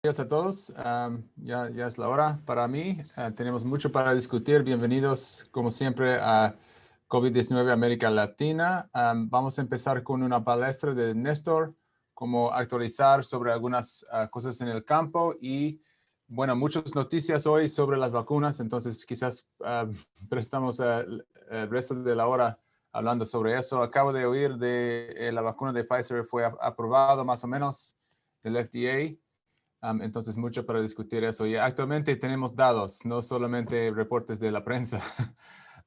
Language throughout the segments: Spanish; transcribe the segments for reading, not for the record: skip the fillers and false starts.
Días a todos. Ya es la hora para mí. Tenemos mucho para discutir. Bienvenidos, como siempre, a COVID-19 América Latina. Vamos a empezar con una palestra de Néstor, cómo actualizar sobre algunas cosas en el campo y, bueno, muchas noticias hoy sobre las vacunas. Entonces, quizás prestamos el resto de la hora hablando sobre eso. Acabo de oír de la vacuna de Pfizer fue aprobado más o menos del FDA. Entonces, mucho para discutir eso. Y actualmente tenemos datos, no solamente reportes de la prensa.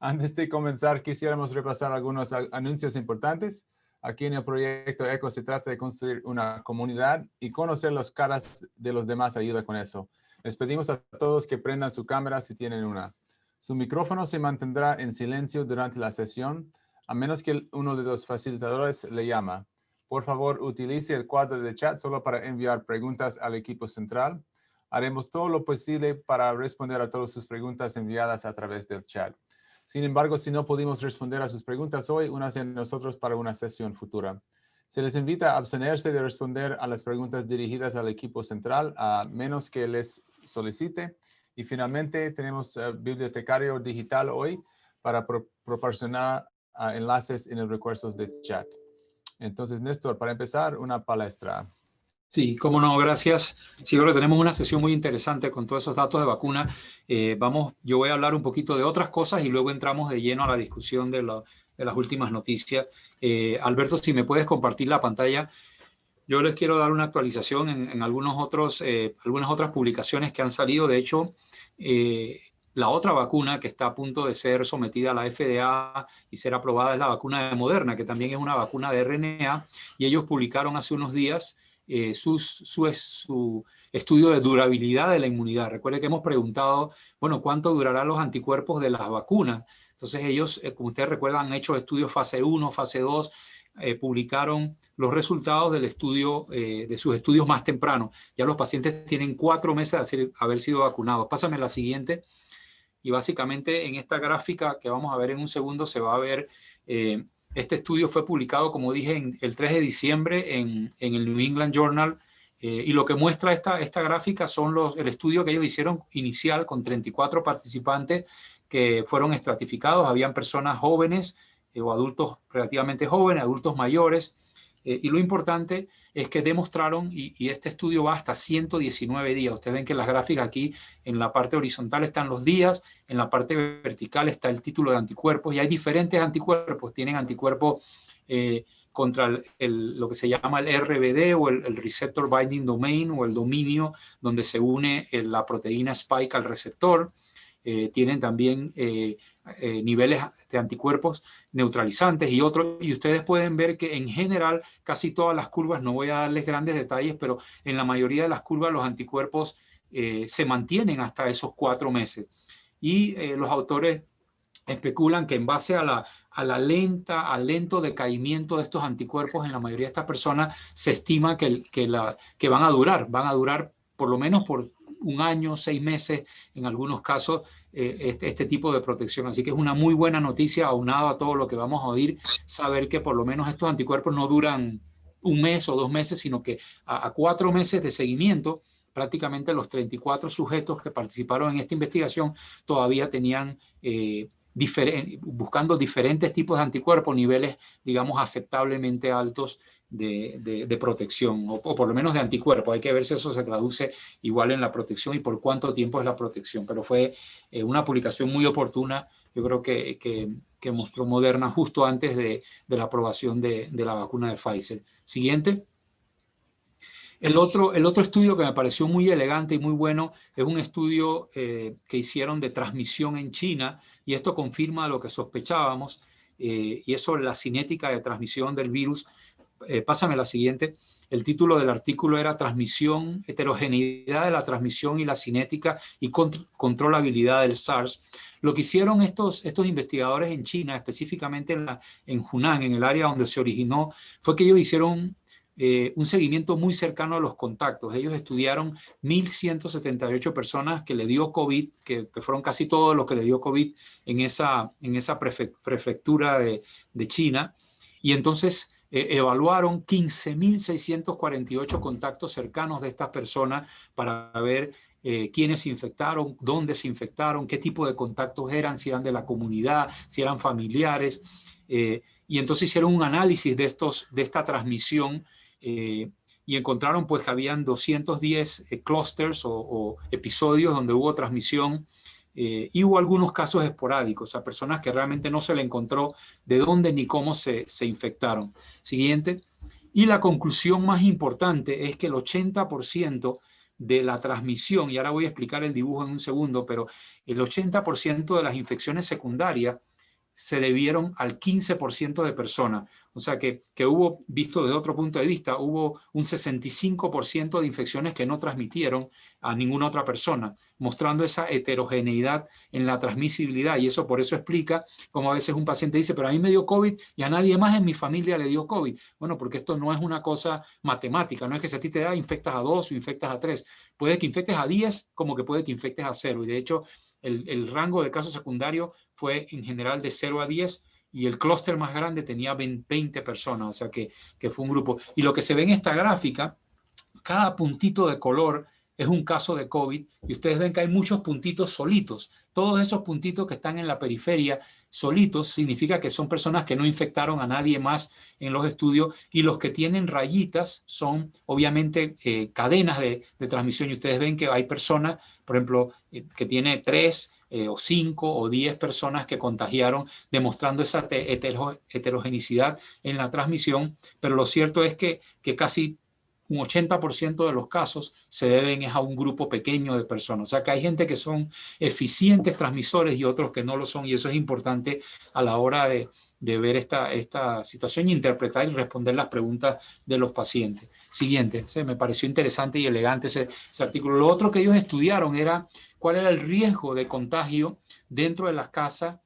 Antes de comenzar, quisiéramos repasar algunos anuncios importantes. Aquí en el proyecto ECO se trata de construir una comunidad y conocer las caras de los demás ayuda con eso. Les pedimos a todos que prendan su cámara si tienen una. Su micrófono se mantendrá en silencio durante la sesión, a menos que uno de los facilitadores le llama. Por favor, utilice el cuadro de chat solo para enviar preguntas al equipo central. Haremos todo lo posible para responder a todas sus preguntas enviadas a través del chat. Sin embargo, si no pudimos responder a sus preguntas hoy, únanse a nosotros para una sesión futura. Se les invita a abstenerse de responder a las preguntas dirigidas al equipo central, a menos que les solicite. Y finalmente, tenemos bibliotecario digital hoy para proporcionar enlaces en los recursos de chat. Entonces, Néstor, para empezar, una palestra. Sí, cómo no, gracias. Sí, creo que tenemos una sesión muy interesante con todos esos datos de vacuna. Yo voy a hablar un poquito de otras cosas y luego entramos de lleno a la discusión de las últimas noticias. Alberto, si me puedes compartir la pantalla. Yo les quiero dar una actualización en algunas otras publicaciones que han salido. De hecho, la otra vacuna que está a punto de ser sometida a la FDA y ser aprobada es la vacuna de Moderna, que también es una vacuna de RNA, y ellos publicaron hace unos días su estudio de durabilidad de la inmunidad. Recuerde que hemos preguntado, bueno, ¿cuánto durarán los anticuerpos de las vacunas? Entonces ellos, como ustedes recuerdan, han hecho estudios fase 1, fase 2, publicaron los resultados del estudio, de sus estudios más tempranos. Ya los pacientes tienen 4 meses de haber sido vacunados. Pásame la siguiente. Y básicamente en esta gráfica que vamos a ver en un segundo se va a ver, este estudio fue publicado, como dije, el 3 de diciembre en el New England Journal, y lo que muestra esta gráfica son el estudio que ellos hicieron inicial con 34 participantes que fueron estratificados. Habían personas jóvenes o adultos relativamente jóvenes, adultos mayores, y lo importante es que demostraron, y este estudio va hasta 119 días. Ustedes ven que en las gráficas aquí, en la parte horizontal están los días, en la parte vertical está el título de anticuerpos, y hay diferentes anticuerpos. Tienen anticuerpos contra lo que se llama el RBD o el Receptor Binding Domain, o el dominio donde se une la proteína Spike al receptor. Tienen también niveles de anticuerpos neutralizantes y otros, y ustedes pueden ver que en general casi todas las curvas, no voy a darles grandes detalles, pero en la mayoría de las curvas los anticuerpos se mantienen hasta esos 4 meses. Y los autores especulan que en base al lento decaimiento de estos anticuerpos en la mayoría de estas personas, se estima que van a durar por lo menos por 1 año, 6 meses, en algunos casos, este tipo de protección. Así que es una muy buena noticia, aunado a todo lo que vamos a oír, saber que por lo menos estos anticuerpos no duran 1 mes o 2 meses, sino que a 4 meses de seguimiento, prácticamente los 34 sujetos que participaron en esta investigación todavía tenían buscando diferentes tipos de anticuerpos, niveles, digamos, aceptablemente altos de protección, o por lo menos de anticuerpos. Hay que ver si eso se traduce igual en la protección y por cuánto tiempo es la protección. Pero fue una publicación muy oportuna, yo creo que mostró Moderna justo antes de la aprobación de la vacuna de Pfizer. Siguiente. El otro estudio que me pareció muy elegante y muy bueno es un estudio que hicieron de transmisión en China, y esto confirma lo que sospechábamos, y es sobre la cinética de transmisión del virus. Pásame la siguiente. El título del artículo era Transmisión, heterogeneidad de la transmisión y la cinética y controlabilidad del SARS. Lo que hicieron estos investigadores en China, específicamente en Hunan, en el área donde se originó, fue que ellos hicieron un seguimiento muy cercano a los contactos. Ellos estudiaron 1.178 personas que le dio COVID, que fueron casi todos los que le dio COVID en esa prefectura de China, y entonces evaluaron 15.648 contactos cercanos de estas personas para ver quiénes se infectaron, dónde se infectaron, qué tipo de contactos eran, si eran de la comunidad, si eran familiares. Y entonces hicieron un análisis de esta transmisión y encontraron pues que habían 210 clusters o episodios donde hubo transmisión. Y hubo algunos casos esporádicos, a personas que realmente no se le encontró de dónde ni cómo se infectaron. Siguiente. Y la conclusión más importante es que el 80% de la transmisión, y ahora voy a explicar el dibujo en un segundo, pero el 80% de las infecciones secundarias se debieron al 15% de personas. O sea que hubo, visto desde otro punto de vista, hubo un 65% de infecciones que no transmitieron a ninguna otra persona, mostrando esa heterogeneidad en la transmisibilidad. Y eso por eso explica cómo a veces un paciente dice, pero a mí me dio COVID y a nadie más en mi familia le dio COVID. Bueno, porque esto no es una cosa matemática, no es que si a ti te da, infectas a 2 o infectas a 3. Puede que infectes a 10 como que puede que infectes a 0. Y de hecho, el rango de casos secundarios fue en general de 0 a 10 y el clúster más grande tenía 20 personas, o sea que fue un grupo. Y lo que se ve en esta gráfica, cada puntito de color es un caso de COVID y ustedes ven que hay muchos puntitos solitos. Todos esos puntitos que están en la periferia solitos significa que son personas que no infectaron a nadie más en los estudios y los que tienen rayitas son obviamente cadenas de transmisión y ustedes ven que hay personas, por ejemplo, que tiene 3 o 5 o 10 personas que contagiaron, demostrando esa heterogeneidad en la transmisión, pero lo cierto es que casi un 80% de los casos se deben a un grupo pequeño de personas. O sea que hay gente que son eficientes transmisores y otros que no lo son, y eso es importante a la hora de ver esta situación y interpretar y responder las preguntas de los pacientes. Siguiente, me pareció interesante y elegante ese artículo. Lo otro que ellos estudiaron era cuál era el riesgo de contagio dentro de las casas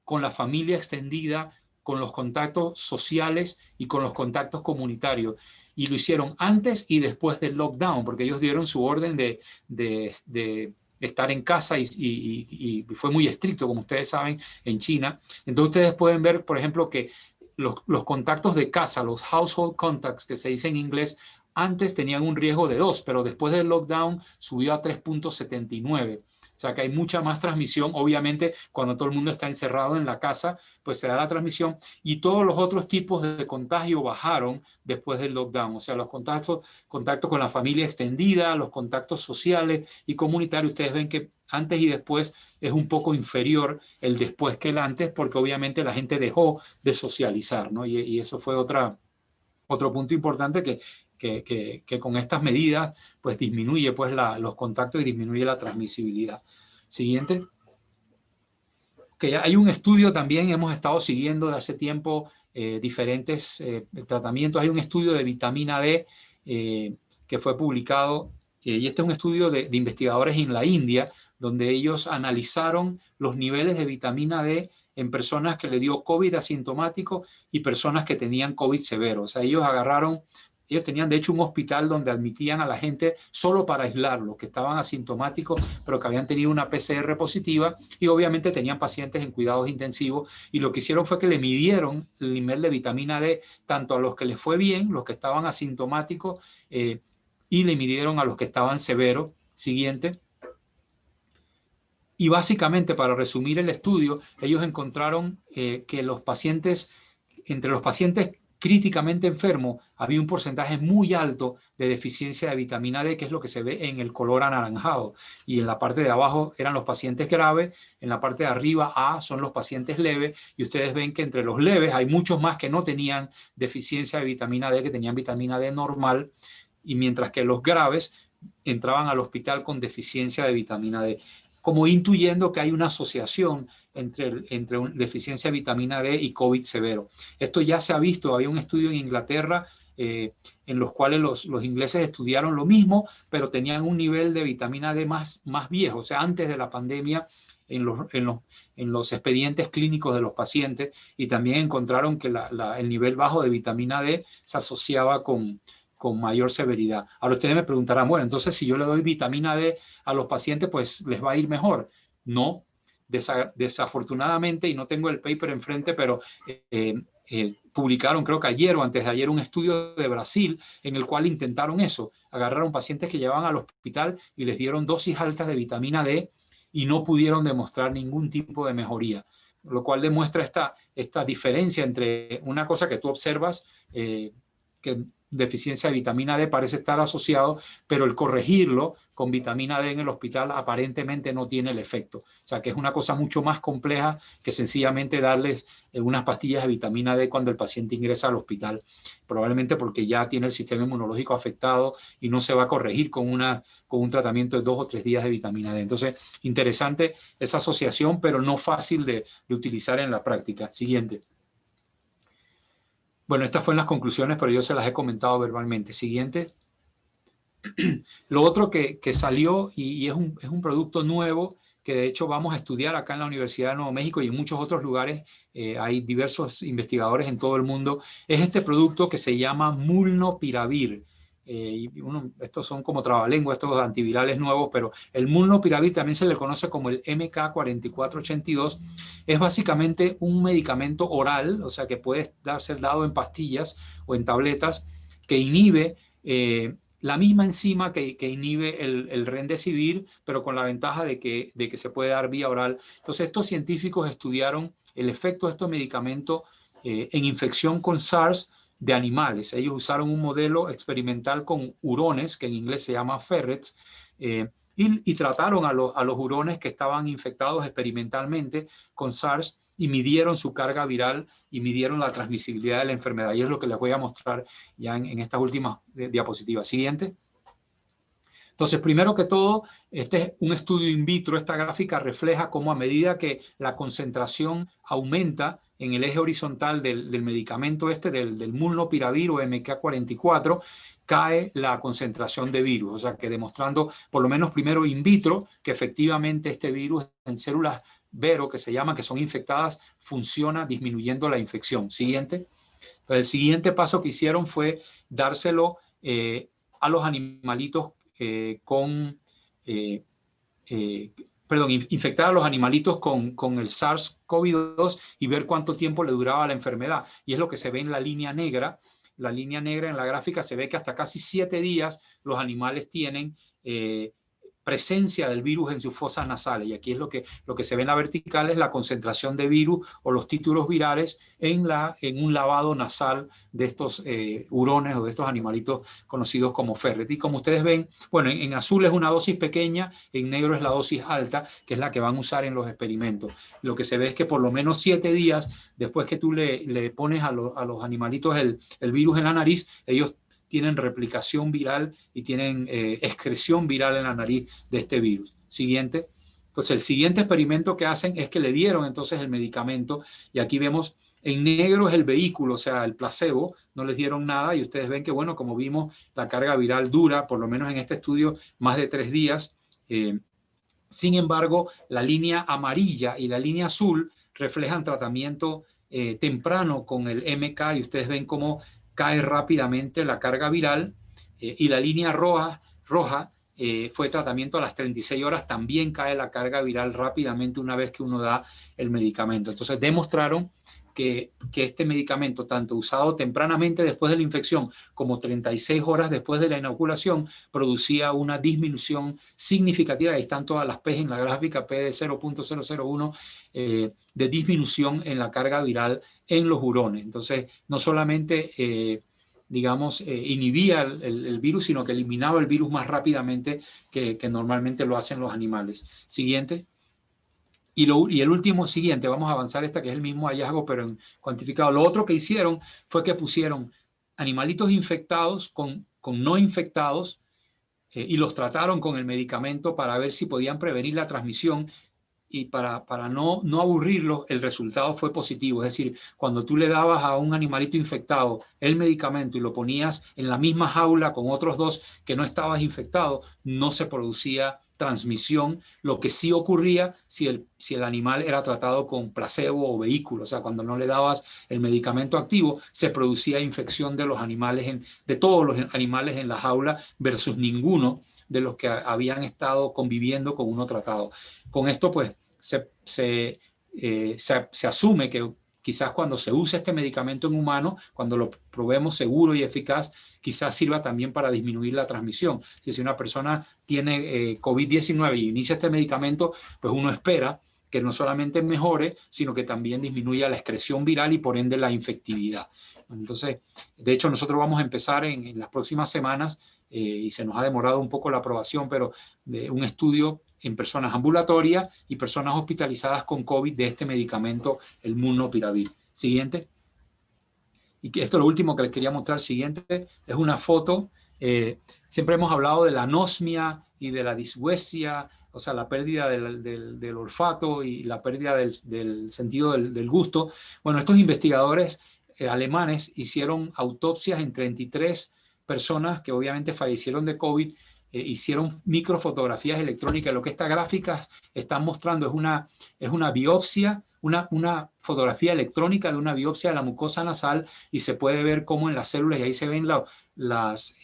con la familia extendida, con los contactos sociales y con los contactos comunitarios. Y lo hicieron antes y después del lockdown, porque ellos dieron su orden de estar en casa y fue muy estricto, como ustedes saben, en China. Entonces ustedes pueden ver, por ejemplo, que los contactos de casa, los household contacts, que se dice en inglés, antes tenían un riesgo de 2, pero después del lockdown subió a 3.79. O sea que hay mucha más transmisión. Obviamente, cuando todo el mundo está encerrado en la casa, pues se da la transmisión y todos los otros tipos de contagio bajaron después del lockdown. O sea, los contactos con la familia extendida, los contactos sociales y comunitarios. Ustedes ven que antes y después es un poco inferior el después que el antes, porque obviamente la gente dejó de socializar, ¿no? Y eso fue otro punto importante que con estas medidas pues disminuye pues los contactos y disminuye la transmisibilidad. Siguiente. Okay, hay un estudio también, hemos estado siguiendo de hace tiempo diferentes tratamientos. Hay un estudio de vitamina D que fue publicado y este es un estudio de investigadores en la India donde ellos analizaron los niveles de vitamina D en personas que le dio COVID asintomático y personas que tenían COVID severo. O sea, ellos tenían de hecho un hospital donde admitían a la gente solo para aislarlos, que estaban asintomáticos, pero que habían tenido una PCR positiva y obviamente tenían pacientes en cuidados intensivos y lo que hicieron fue que le midieron el nivel de vitamina D tanto a los que les fue bien, los que estaban asintomáticos y le midieron a los que estaban severos. Siguiente. Y básicamente, para resumir el estudio, ellos encontraron que entre los pacientes críticamente enfermos había un porcentaje muy alto de deficiencia de vitamina D, que es lo que se ve en el color anaranjado. Y en la parte de abajo eran los pacientes graves, en la parte de arriba A son los pacientes leves, y ustedes ven que entre los leves hay muchos más que no tenían deficiencia de vitamina D, que tenían vitamina D normal, y mientras que los graves entraban al hospital con deficiencia de vitamina D, como intuyendo que hay una asociación entre deficiencia de vitamina D y COVID severo. Esto ya se ha visto, había un estudio en Inglaterra en los cuales los ingleses estudiaron lo mismo, pero tenían un nivel de vitamina D más viejo, o sea, antes de la pandemia, en los expedientes clínicos de los pacientes, y también encontraron que el nivel bajo de vitamina D se asociaba con mayor severidad. Ahora ustedes me preguntarán, bueno, entonces si yo le doy vitamina D a los pacientes, pues les va a ir mejor. No, desafortunadamente, y no tengo el paper enfrente, pero publicaron, creo que ayer o antes de ayer, un estudio de Brasil en el cual intentaron eso. Agarraron pacientes que llevaban al hospital y les dieron dosis altas de vitamina D y no pudieron demostrar ningún tipo de mejoría, lo cual demuestra esta diferencia entre una cosa que tú observas, que deficiencia de vitamina D parece estar asociado, pero el corregirlo con vitamina D en el hospital aparentemente no tiene el efecto. O sea, que es una cosa mucho más compleja que sencillamente darles unas pastillas de vitamina D cuando el paciente ingresa al hospital, probablemente porque ya tiene el sistema inmunológico afectado y no se va a corregir con un tratamiento de 2 o 3 días de vitamina D. Entonces, interesante esa asociación, pero no fácil de utilizar en la práctica. Siguiente. Bueno, estas fueron las conclusiones, pero yo se las he comentado verbalmente. Siguiente. Lo otro que salió, y es un producto nuevo, que de hecho vamos a estudiar acá en la Universidad de Nuevo México y en muchos otros lugares, hay diversos investigadores en todo el mundo, es este producto que se llama Molnupiravir. Estos son como trabalenguas, estos antivirales nuevos, pero el Molnupiravir también se le conoce como el MK-4482. Es básicamente un medicamento oral, o sea que puede ser dado en pastillas o en tabletas, que inhibe la misma enzima que inhibe el Remdesivir, pero con la ventaja de que se puede dar vía oral. Entonces, estos científicos estudiaron el efecto de estos medicamentos en infección con SARS de animales. Ellos usaron un modelo experimental con hurones, que en inglés se llama ferrets, y trataron a los hurones que estaban infectados experimentalmente con SARS y midieron su carga viral y midieron la transmisibilidad de la enfermedad. Y es lo que les voy a mostrar ya en estas últimas diapositivas. Siguiente. Entonces, primero que todo, este es un estudio in vitro. Esta gráfica refleja cómo a medida que la concentración aumenta en el eje horizontal del medicamento del Molnupiravir o MK-44, cae la concentración de virus. O sea, que demostrando, por lo menos primero in vitro, que efectivamente este virus en células Vero, que se llaman, que son infectadas, funciona disminuyendo la infección. Siguiente. Entonces, el siguiente paso que hicieron fue dárselo a los animalitos infectar a los animalitos con el SARS-CoV-2 y ver cuánto tiempo le duraba la enfermedad. Y es lo que se ve en la línea negra. La línea negra en la gráfica se ve que hasta casi 7 días los animales tienen presencia del virus en sus fosas nasales. Y aquí es lo que se ve en la vertical es la concentración de virus o los títulos virales en un lavado nasal de estos hurones o de estos animalitos conocidos como ferret. Y como ustedes ven, bueno, en azul es una dosis pequeña, en negro es la dosis alta, que es la que van a usar en los experimentos. Lo que se ve es que por lo menos 7 días después que tú le pones a los animalitos el virus en la nariz, ellos tienen replicación viral y tienen excreción viral en la nariz de este virus. Siguiente. Entonces, el siguiente experimento que hacen es que le dieron entonces el medicamento y aquí vemos en negro es el vehículo, o sea, el placebo, no les dieron nada y ustedes ven que, bueno, como vimos, la carga viral dura, por lo menos en este estudio, más de 3 días. Sin embargo, la línea amarilla y la línea azul reflejan tratamiento temprano con el MK y ustedes ven cómo cae rápidamente la carga viral y la línea roja fue tratamiento a las 36 horas, también cae la carga viral rápidamente una vez que uno da el medicamento. Entonces demostraron que este medicamento, tanto usado tempranamente después de la infección como 36 horas después de la inoculación, producía una disminución significativa, ahí están todas las P en la gráfica, P de 0.001, de disminución en la carga viral en los hurones. Entonces, no solamente inhibía el virus, sino que eliminaba el virus más rápidamente que normalmente lo hacen los animales. Siguiente. Y el último, siguiente, vamos a avanzar que es el mismo hallazgo, pero cuantificado. Lo otro que hicieron fue que pusieron animalitos infectados con no infectados y los trataron con el medicamento para ver si podían prevenir la transmisión. Y para no aburrirlos, el resultado fue positivo. Es decir, cuando tú le dabas a un animalito infectado el medicamento y lo ponías en la misma jaula con otros 2 que no estabas infectado, no se producía transmisión, lo que sí ocurría si el animal era tratado con placebo o vehículo. O sea, cuando no le dabas el medicamento activo, se producía infección de los animales, de todos los animales en la jaula versus ninguno de los que habían estado conviviendo con uno tratado. Con esto, pues, se asume que quizás cuando se use este medicamento en humanos, cuando lo probemos seguro y eficaz, quizás sirva también para disminuir la transmisión. Si una persona tiene COVID-19 y inicia este medicamento, pues uno espera que no solamente mejore, sino que también disminuya la excreción viral y por ende la infectividad. Entonces, de hecho, nosotros vamos a empezar en las próximas semanas, y se nos ha demorado un poco la aprobación, pero de un estudio en personas ambulatorias y personas hospitalizadas con COVID de este medicamento, el Molnupiravir. Siguiente. Y que esto es lo último que les quería mostrar. Siguiente es una foto. Siempre hemos hablado de la anosmia y de la disgüesia, o sea, la pérdida del olfato y la pérdida del sentido del gusto. Bueno, estos investigadores alemanes hicieron autopsias en 33 personas que obviamente fallecieron de COVID, hicieron microfotografías electrónicas. Lo que estas gráficas están mostrando es una biopsia, una fotografía electrónica de una biopsia de la mucosa nasal, y se puede ver cómo en las células, y ahí se ven las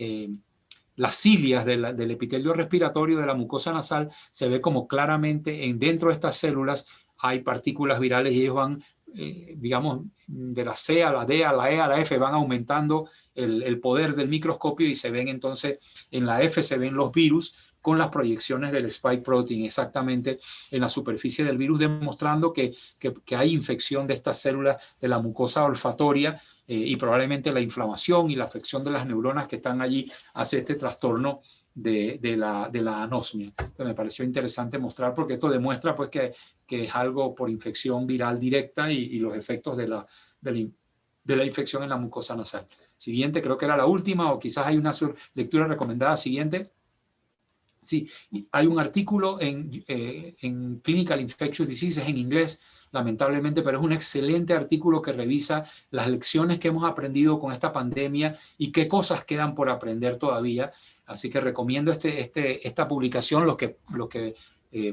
cilias del epitelio respiratorio de la mucosa nasal, se ve como claramente dentro de estas células hay partículas virales, y ellos van, digamos, de la C a la D, a la E, a la F, van aumentando el poder del microscopio, y se ven entonces, en la F se ven los virus con las proyecciones del spike protein exactamente en la superficie del virus, demostrando que hay infección de estas células de la mucosa olfatoria, y probablemente la inflamación y la afección de las neuronas que están allí hace este trastorno de la anosmia. Entonces, me pareció interesante mostrar, porque esto demuestra pues que es algo por infección viral directa, y los efectos de la infección en la mucosa nasal. Siguiente, creo que era la última, o quizás hay una lectura recomendada. Siguiente. Sí, hay un artículo en Clinical Infectious Diseases en inglés, lamentablemente, pero es un excelente artículo que revisa las lecciones que hemos aprendido con esta pandemia y qué cosas quedan por aprender todavía. Así que recomiendo esta publicación, los que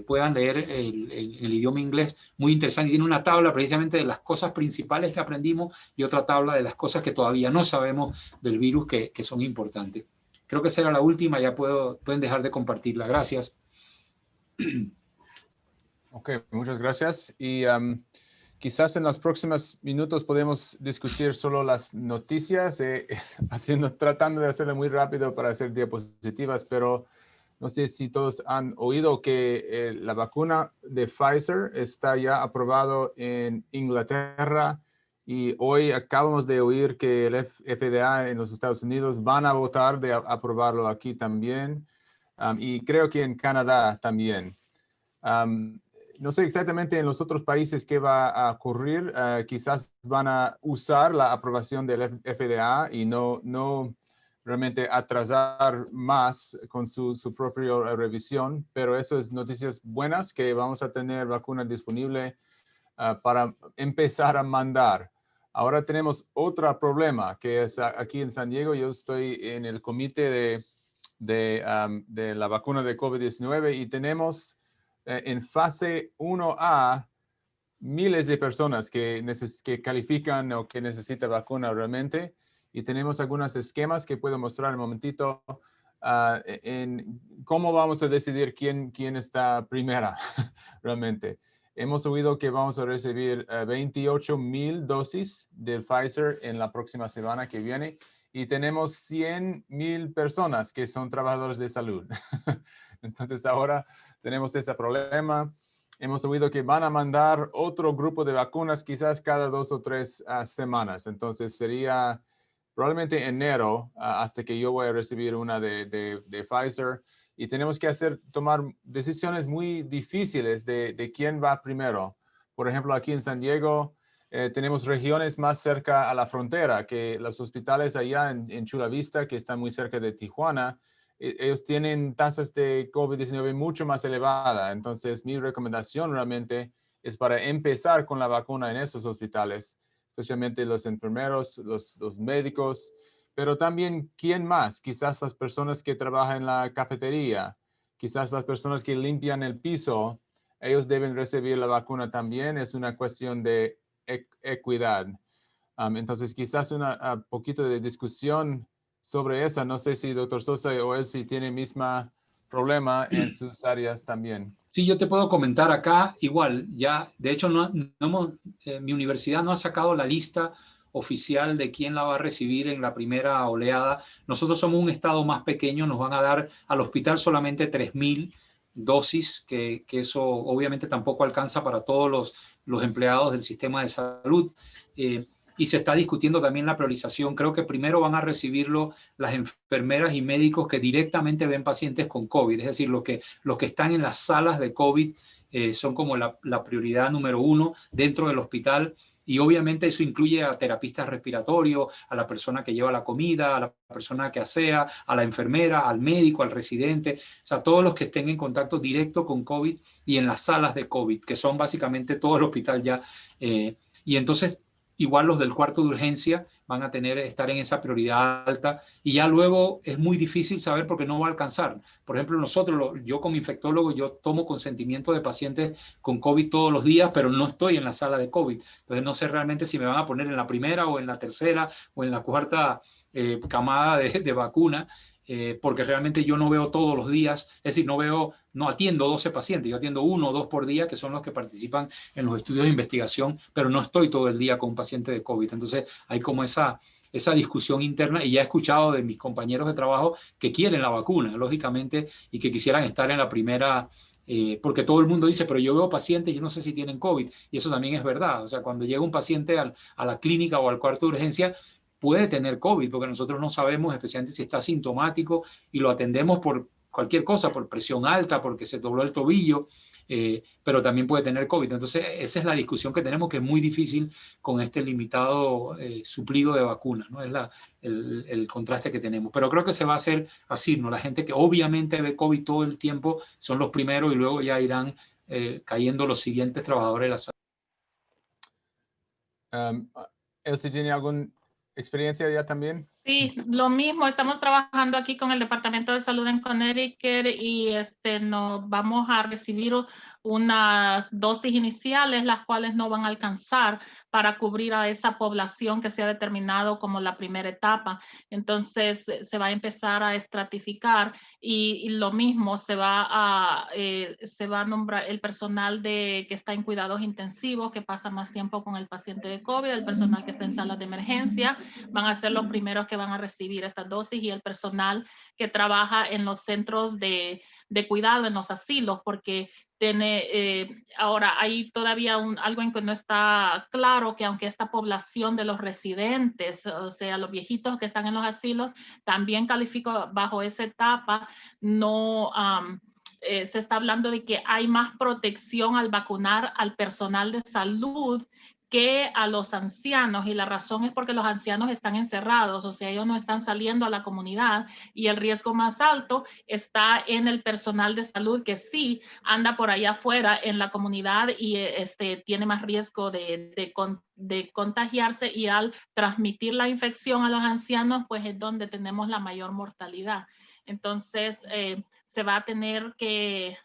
puedan leer el idioma inglés, muy interesante. Y tiene una tabla precisamente de las cosas principales que aprendimos, y otra tabla de las cosas que todavía no sabemos del virus, que son importantes. Creo que esa era la última, ya pueden dejar de compartirla. Gracias. Ok, muchas gracias. Y quizás en los próximos minutos podemos discutir solo las noticias, tratando de hacerlo muy rápido para hacer diapositivas, pero no sé si todos han oído que la vacuna de Pfizer está ya aprobado en Inglaterra, y hoy acabamos de oír que el FDA en los Estados Unidos van a votar de aprobarlo aquí también, y creo que en Canadá también. No sé exactamente en los otros países qué va a ocurrir. Quizás van a usar la aprobación del FDA y no realmente atrasar más con su propia revisión, pero eso es noticias buenas, que vamos a tener vacuna disponible para empezar a mandar. Ahora tenemos otro problema, que es aquí en San Diego. Yo estoy en el comité de la vacuna de COVID-19, y tenemos en fase 1A miles de personas que califican o que necesitan vacuna realmente, y tenemos algunos esquemas que puedo mostrar en un momentito en cómo vamos a decidir quién está primera realmente. Hemos oído que vamos a recibir 28,000 dosis del Pfizer en la próxima semana que viene, y tenemos 100,000 personas que son trabajadores de salud. Entonces ahora tenemos ese problema. Hemos oído que van a mandar otro grupo de vacunas quizás cada 2 o 3 semanas. Entonces sería probablemente enero hasta que yo voy a recibir una de Pfizer. Y tenemos que tomar decisiones muy difíciles de quién va primero. Por ejemplo, aquí en San Diego tenemos regiones más cerca a la frontera, que los hospitales allá en Chula Vista, que están muy cerca de Tijuana, ellos tienen tasas de COVID-19 mucho más elevadas. Entonces, mi recomendación realmente es para empezar con la vacuna en esos hospitales, especialmente los enfermeros, los médicos, pero también, ¿quién más? Quizás las personas que trabajan en la cafetería, quizás las personas que limpian el piso, ellos deben recibir la vacuna también. Es una cuestión de equidad. Entonces, quizás un poquito de discusión sobre esa. No sé si doctor Sosa o él si tiene misma problema en sus áreas también. Sí, yo te puedo comentar acá, igual, ya, de hecho, mi universidad no ha sacado la lista oficial de quién la va a recibir en la primera oleada. Nosotros somos un estado más pequeño, nos van a dar al hospital solamente 3.000 dosis, que eso obviamente tampoco alcanza para todos los empleados del sistema de salud. Y se está discutiendo también la priorización. Creo que primero van a recibirlo las enfermeras y médicos que directamente ven pacientes con COVID, es decir, los que están en las salas de COVID son como la prioridad número uno dentro del hospital. Y obviamente eso incluye a terapistas respiratorios, a la persona que lleva la comida, a la persona que asea, a la enfermera, al médico, al residente, o sea, todos los que estén en contacto directo con COVID y en las salas de COVID, que son básicamente todo el hospital ya. Y entonces, igual los del cuarto de urgencia van a estar en esa prioridad alta y ya luego es muy difícil saber porque no va a alcanzar. Por ejemplo, yo como infectólogo, yo tomo consentimiento de pacientes con COVID todos los días, pero no estoy en la sala de COVID. Entonces no sé realmente si me van a poner en la primera o en la tercera o en la cuarta camada de vacuna. Porque realmente yo no veo todos los días, es decir, no atiendo 12 pacientes, yo atiendo 1 o 2 por día, que son los que participan en los estudios de investigación, pero no estoy todo el día con un paciente de COVID. Entonces hay como esa discusión interna y ya he escuchado de mis compañeros de trabajo que quieren la vacuna, lógicamente, y que quisieran estar en la primera, porque todo el mundo dice, pero yo veo pacientes y yo no sé si tienen COVID, y eso también es verdad. O sea, cuando llega un paciente a la clínica o al cuarto de urgencia, puede tener COVID, porque nosotros no sabemos, especialmente si está asintomático, y lo atendemos por cualquier cosa, por presión alta, porque se dobló el tobillo, pero también puede tener COVID. Entonces, esa es la discusión que tenemos, que es muy difícil con este limitado suplido de vacunas, ¿no? Es el contraste que tenemos. Pero creo que se va a hacer así, ¿no? La gente que obviamente ve COVID todo el tiempo son los primeros y luego ya irán cayendo los siguientes trabajadores de la salud. Elsie, ¿tiene alguna experiencia ya también? Sí, lo mismo. Estamos trabajando aquí con el Departamento de Salud en Connecticut y nos vamos a recibir unas dosis iniciales, las cuales no van a alcanzar para cubrir a esa población que se ha determinado como la primera etapa. Entonces se va a empezar a estratificar y lo mismo se va a nombrar el personal que está en cuidados intensivos, que pasa más tiempo con el paciente de COVID, el personal que está en salas de emergencia, van a ser los primeros que van a recibir estas dosis, y el personal que trabaja en los centros de cuidado, en los asilos, porque ahora hay todavía algo en que no está claro, que aunque esta población de los residentes, o sea, los viejitos que están en los asilos, también califica bajo esa etapa, no se está hablando de que hay más protección al vacunar al personal de salud que a los ancianos, y la razón es porque los ancianos están encerrados, o sea, ellos no están saliendo a la comunidad, y el riesgo más alto está en el personal de salud que sí anda por allá afuera en la comunidad y tiene más riesgo de contagiarse, y al transmitir la infección a los ancianos, pues es donde tenemos la mayor mortalidad. Entonces, se va a tener que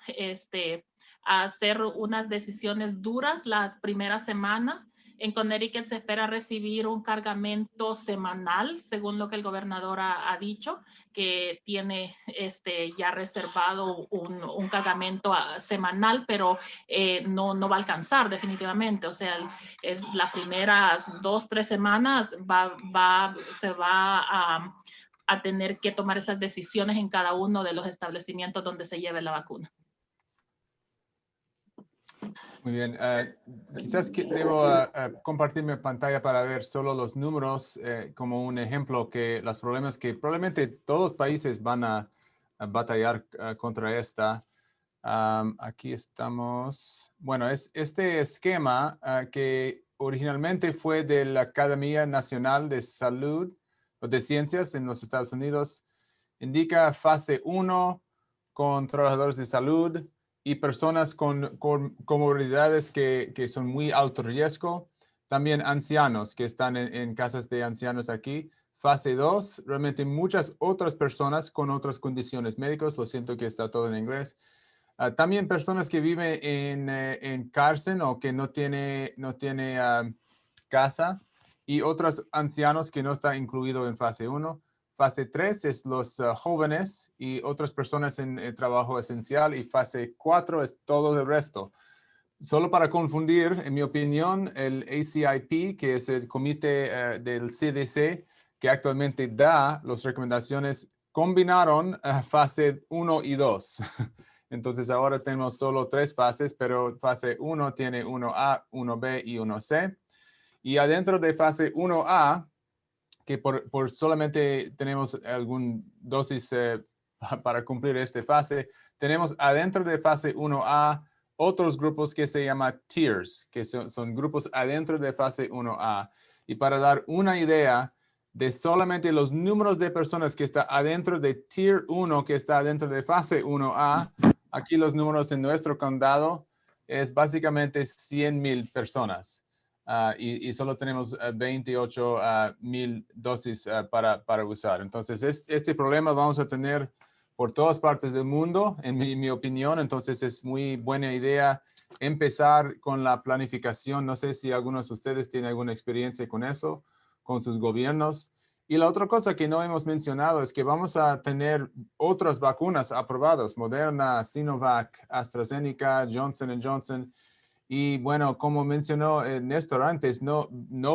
hacer unas decisiones duras las primeras semanas. En Connecticut se espera recibir un cargamento semanal, según lo que el gobernador ha dicho, que tiene ya reservado un cargamento semanal, pero no va a alcanzar definitivamente. O sea, las primeras 2-3 semanas se va a tener que tomar esas decisiones en cada uno de los establecimientos donde se lleve la vacuna. Muy bien. Quizás debo compartir mi pantalla para ver solo los números como un ejemplo, que los problemas que probablemente todos los países van a batallar contra esta. Aquí estamos. Bueno, es este esquema que originalmente fue de la Academia Nacional de Salud o de Ciencias en los Estados Unidos. Indica fase 1 con trabajadores de salud y personas con comorbilidades que son muy alto riesgo. También ancianos que están en casas de ancianos aquí. Fase 2, realmente muchas otras personas con otras condiciones médicas. Lo siento que está todo en inglés. También personas que viven en cárcel o que no tiene casa, y otros ancianos que no están incluidos en fase 1. Fase 3 es los jóvenes y otras personas en trabajo esencial. Y fase 4 es todo el resto. Solo para confundir, en mi opinión, el ACIP, que es el comité del CDC, que actualmente da las recomendaciones, combinaron fase 1 y 2. Entonces ahora tenemos solo 3 fases, pero fase 1 tiene 1A, 1B y 1C. Y adentro de fase 1A, que por solamente tenemos alguna dosis para cumplir esta fase, tenemos adentro de fase 1A otros grupos que se llaman tiers, que son grupos adentro de fase 1A. Y para dar una idea de solamente los números de personas que está adentro de tier 1, que está adentro de fase 1A, aquí los números en nuestro condado es básicamente 100,000 personas. Y solo tenemos 28,000 dosis para usar. Entonces, este problema vamos a tener por todas partes del mundo, en mi opinión. Entonces, es muy buena idea empezar con la planificación. No sé si algunos de ustedes tienen alguna experiencia con eso, con sus gobiernos. Y la otra cosa que no hemos mencionado es que vamos a tener otras vacunas aprobadas, Moderna, Sinovac, AstraZeneca, Johnson & Johnson. Y bueno, como mencionó Néstor antes, no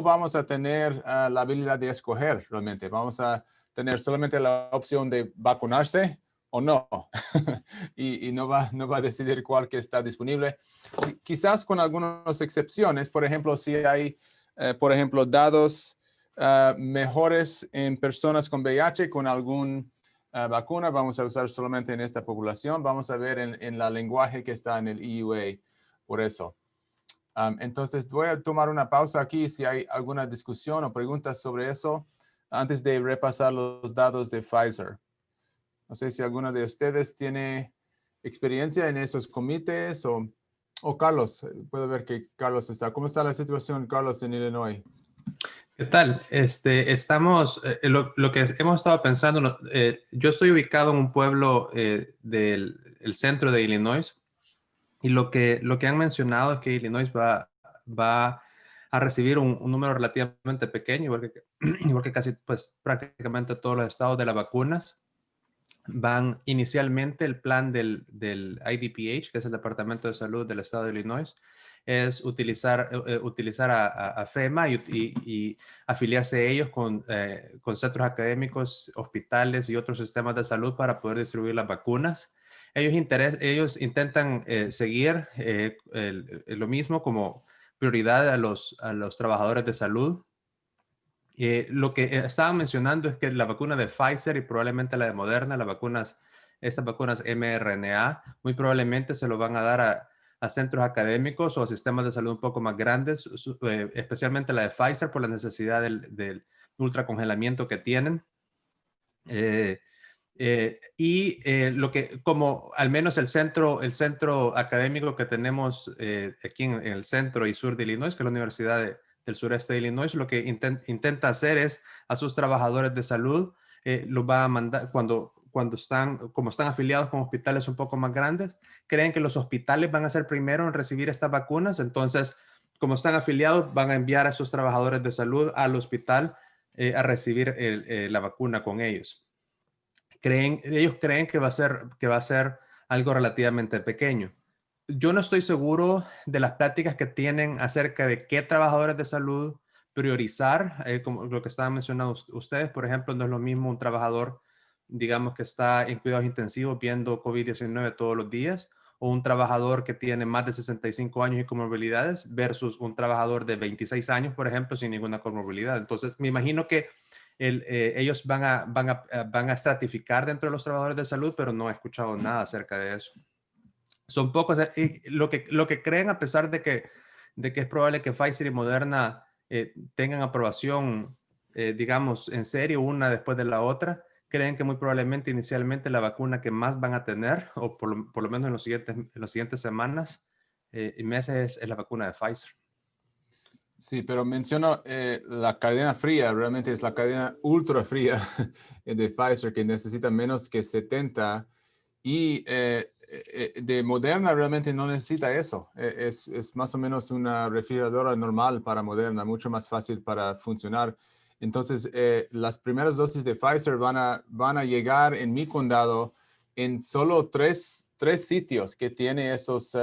vamos a tener la habilidad de escoger realmente. Vamos a tener solamente la opción de vacunarse o no. y no va a decidir cuál que está disponible. Quizás con algunas excepciones, por ejemplo, si hay, por ejemplo, dados mejores en personas con VIH con alguna vacuna, vamos a usar solamente en esta población. Vamos a ver en la lenguaje que está en el EUA por eso. Entonces, voy a tomar una pausa aquí si hay alguna discusión o preguntas sobre eso antes de repasar los datos de Pfizer. No sé si alguno de ustedes tiene experiencia en esos comités o Carlos. Puedo ver que Carlos está. ¿Cómo está la situación, Carlos, en Illinois? ¿Qué tal? Estamos, lo que hemos estado pensando, yo estoy ubicado en un pueblo del centro de Illinois y lo que han mencionado es que Illinois va a recibir un número relativamente pequeño, igual que casi pues prácticamente todos los estados de las vacunas. Van inicialmente el plan del IDPH, que es el Departamento de Salud del estado de Illinois, es utilizar a FEMA y afiliarse ellos con centros académicos, hospitales y otros sistemas de salud para poder distribuir las vacunas. Ellos intentan seguir lo mismo como prioridad a los trabajadores de salud. Lo que estaban mencionando es que la vacuna de Pfizer y probablemente la de Moderna, estas vacunas mRNA, muy probablemente se lo van a dar a centros académicos o a sistemas de salud un poco más grandes, especialmente la de Pfizer por la necesidad del ultracongelamiento que tienen. Lo que, como al menos el centro académico que tenemos aquí en el centro y sur de Illinois, que es la Universidad del sureste de Illinois, lo que intenta hacer es a sus trabajadores de salud, los va a mandar como están afiliados con hospitales un poco más grandes, creen que los hospitales van a ser primero en recibir estas vacunas, entonces como están afiliados van a enviar a sus trabajadores de salud al hospital a recibir la vacuna con ellos. Ellos creen que va a ser algo relativamente pequeño. Yo no estoy seguro de las pláticas que tienen acerca de qué trabajadores de salud priorizar, como lo que estaban mencionando ustedes. Por ejemplo, no es lo mismo un trabajador, digamos, que está en cuidados intensivos viendo COVID-19 todos los días, o un trabajador que tiene más de 65 años y comorbilidades versus un trabajador de 26 años, por ejemplo, sin ninguna comorbilidad. Entonces, me imagino que ellos van a estratificar dentro de los trabajadores de salud, pero no he escuchado nada acerca de eso. Son pocos, y lo que creen, a pesar de que es probable que Pfizer y Moderna tengan aprobación, digamos, en serio, una después de la otra, creen que muy probablemente inicialmente la vacuna que más van a tener, o por lo menos en las siguientes semanas y meses, es la vacuna de Pfizer. Sí, pero menciono la cadena fría, realmente es la cadena ultra fría de Pfizer que necesita menos que 70 y de Moderna realmente no necesita eso. Es más o menos una refrigeradora normal para Moderna, mucho más fácil para funcionar. Entonces, las primeras dosis de Pfizer van a llegar en mi condado en solo tres sitios que tiene esos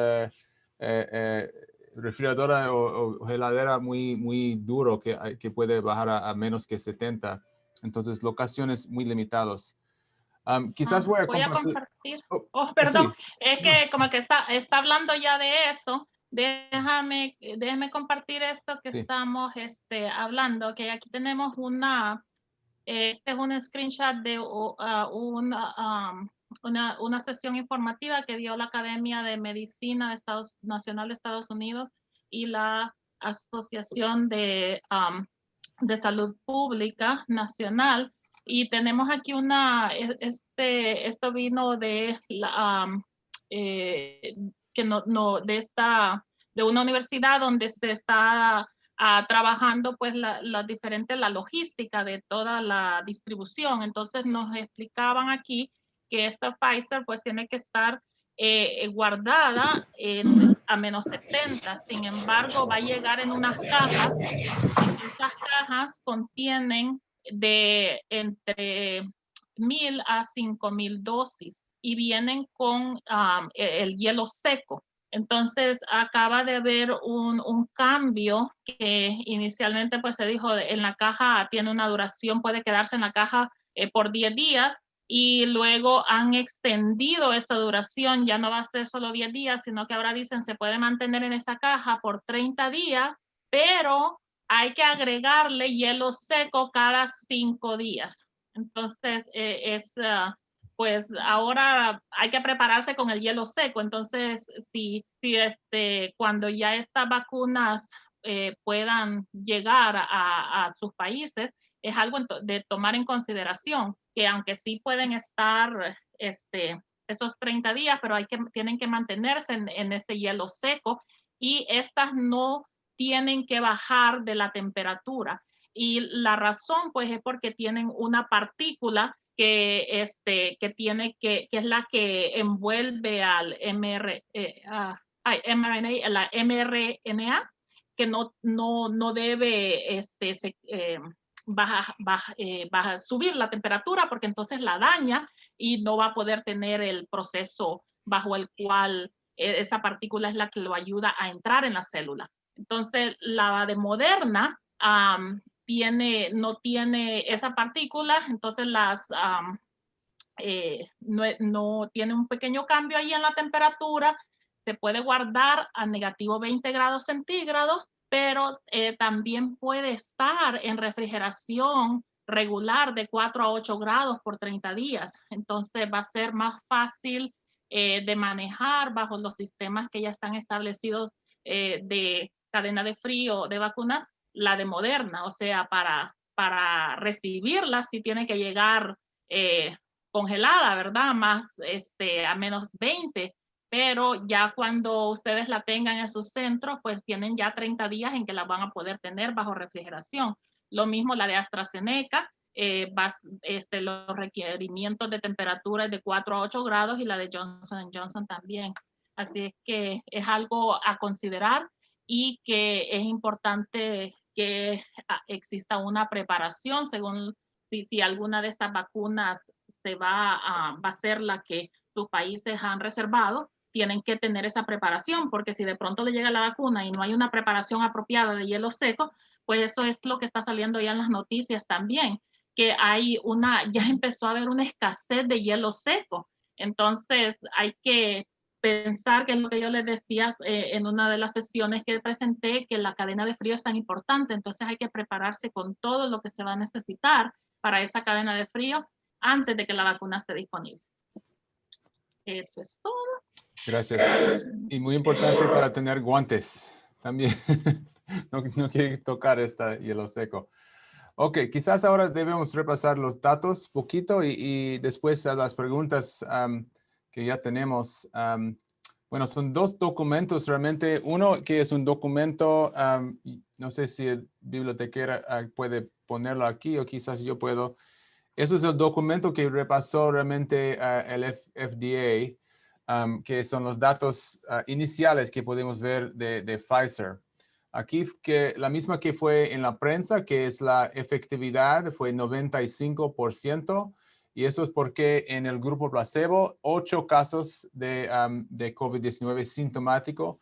refrigeradora o heladera muy duro que puede bajar a menos que 70. Entonces, locaciones muy limitadas. Quizás voy a compartir. Oh, Perdón, sí. es que como que está hablando ya de eso. Déjame compartir esto que Sí. estamos hablando, que aquí tenemos este es un screenshot de una sesión informativa que dio la Academia de Medicina Nacional de Estados Unidos y la Asociación de Salud Pública Nacional. Y tenemos aquí esto vino de de una universidad donde se está trabajando pues la logística de toda la distribución. Entonces nos explicaban aquí que esta Pfizer pues tiene que estar guardada a menos 70. Sin embargo, va a llegar en unas cajas. Esas cajas contienen de entre 1,000 a 5,000 dosis y vienen con el hielo seco. Entonces acaba de haber un cambio que inicialmente pues se dijo en la caja tiene una duración, puede quedarse en la caja por 10 días y luego han extendido esa duración, ya no va a ser solo 10 días, sino que ahora dicen se puede mantener en esa caja por 30 días, pero hay que agregarle hielo seco cada 5 días. Entonces pues ahora hay que prepararse con el hielo seco. Entonces, si cuando ya estas vacunas puedan llegar a sus países, es algo de tomar en consideración, que aunque sí pueden estar esos 30 días, pero tienen que mantenerse en ese hielo seco y estas no tienen que bajar de la temperatura. Y la razón, pues, es porque tienen una partícula que es la que envuelve al mRNA, que no debe subir la temperatura porque entonces la daña y no va a poder tener el proceso bajo el cual esa partícula es la que lo ayuda a entrar en la célula. Entonces, la de Moderna no tiene esa partícula, entonces no tiene un pequeño cambio ahí en la temperatura, se puede guardar a negativo 20 grados centígrados, pero también puede estar en refrigeración regular de 4 a 8 grados por 30 días. Entonces va a ser más fácil de manejar bajo los sistemas que ya están establecidos de cadena de frío de vacunas, la de Moderna, o sea, para recibirla sí tiene que llegar congelada, ¿verdad? Más a menos 20, pero ya cuando ustedes la tengan en sus centros, pues tienen ya 30 días en que la van a poder tener bajo refrigeración. Lo mismo la de AstraZeneca, los requerimientos de temperatura es de 4 a 8 grados y la de Johnson & Johnson también. Así es que es algo a considerar y que es importante que exista una preparación según si alguna de estas vacunas va a ser la que sus países han reservado, tienen que tener esa preparación, porque si de pronto le llega la vacuna y no hay una preparación apropiada de hielo seco, pues eso es lo que está saliendo ya en las noticias también, que ya empezó a haber una escasez de hielo seco. Entonces hay que pensar, que es lo que yo les decía en una de las sesiones que presenté, que la cadena de frío es tan importante, entonces hay que prepararse con todo lo que se va a necesitar para esa cadena de frío antes de que la vacuna esté disponible. Eso es todo. Gracias. Y muy importante para tener guantes también. No quiere tocar hielo seco. Ok, quizás ahora debemos repasar los datos poquito y después a las preguntas que ya tenemos. Bueno, son dos documentos realmente. Uno que es un documento, no sé si el bibliotecario puede ponerlo aquí o quizás yo puedo. Eso es el documento que repasó realmente el FDA, que son los datos iniciales que podemos ver de Pfizer. Aquí la misma que fue en la prensa, que es la efectividad, fue 95%. Y eso es porque en el grupo placebo, 8 casos de COVID-19 sintomático.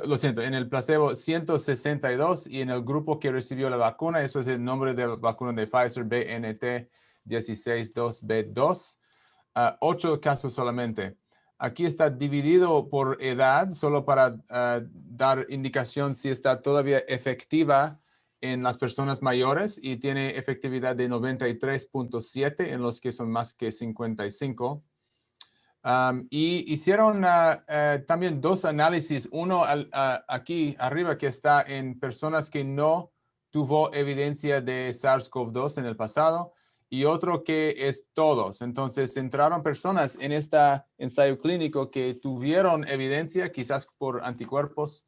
Lo siento, en el placebo 162 y en el grupo que recibió la vacuna, eso es el nombre de la vacuna de Pfizer BNT 162B2, 8 casos solamente. Aquí está dividido por edad, solo para dar indicación si está todavía efectiva en las personas mayores y tiene efectividad de 93.7 en los que son más que 55. Y hicieron también 2 análisis, uno aquí arriba que está en personas que no tuvo evidencia de SARS-CoV-2 en el pasado y otro que es todos. Entonces entraron personas en este ensayo clínico que tuvieron evidencia quizás por anticuerpos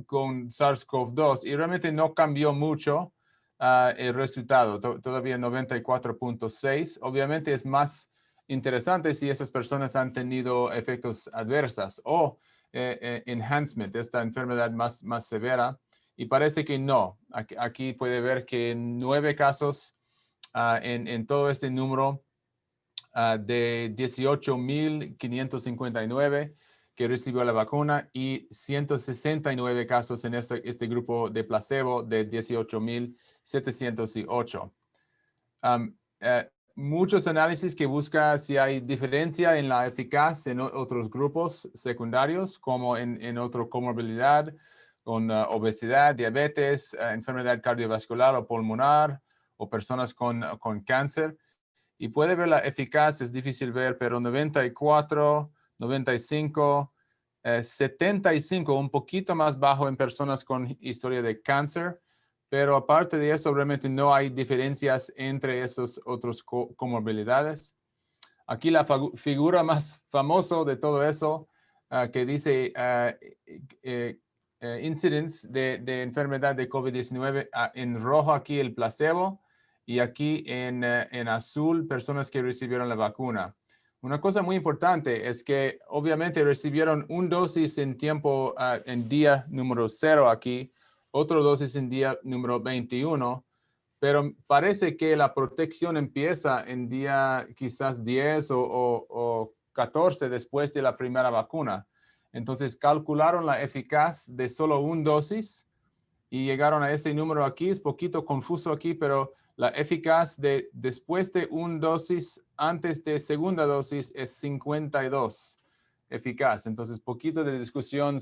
con SARS-CoV-2 y realmente no cambió mucho el resultado, todavía 94.6. Obviamente es más interesante si esas personas han tenido efectos adversos o enhancement, esta enfermedad más severa, y parece que no. Aquí puede ver que 9 casos en todo este número de 18,559 que recibió la vacuna y 169 casos en este grupo de placebo de 18,708. Muchos análisis que buscan si hay diferencia en la eficacia en otros grupos secundarios, como en otra comorbilidad, con obesidad, diabetes, enfermedad cardiovascular o pulmonar, o personas con cáncer. Y puede ver la eficacia, es difícil ver, pero 94, 95, 75, un poquito más bajo en personas con historia de cáncer. Pero aparte de eso, realmente no hay diferencias entre esos otros comorbilidades. Aquí la figura más famosa de todo eso, que dice incidence de enfermedad de COVID-19, en rojo aquí el placebo y aquí en azul personas que recibieron la vacuna. Una cosa muy importante es que obviamente recibieron una dosis en tiempo, en día número 0 aquí, otra dosis en día número 21, pero parece que la protección empieza en día quizás 10 o 14 después de la primera vacuna. Entonces calcularon la eficacia de solo una dosis y llegaron a ese número aquí. Es poquito confuso aquí, pero la eficacia de después de una dosis, antes de segunda dosis, es 52 eficaz. Entonces, poquito de discusión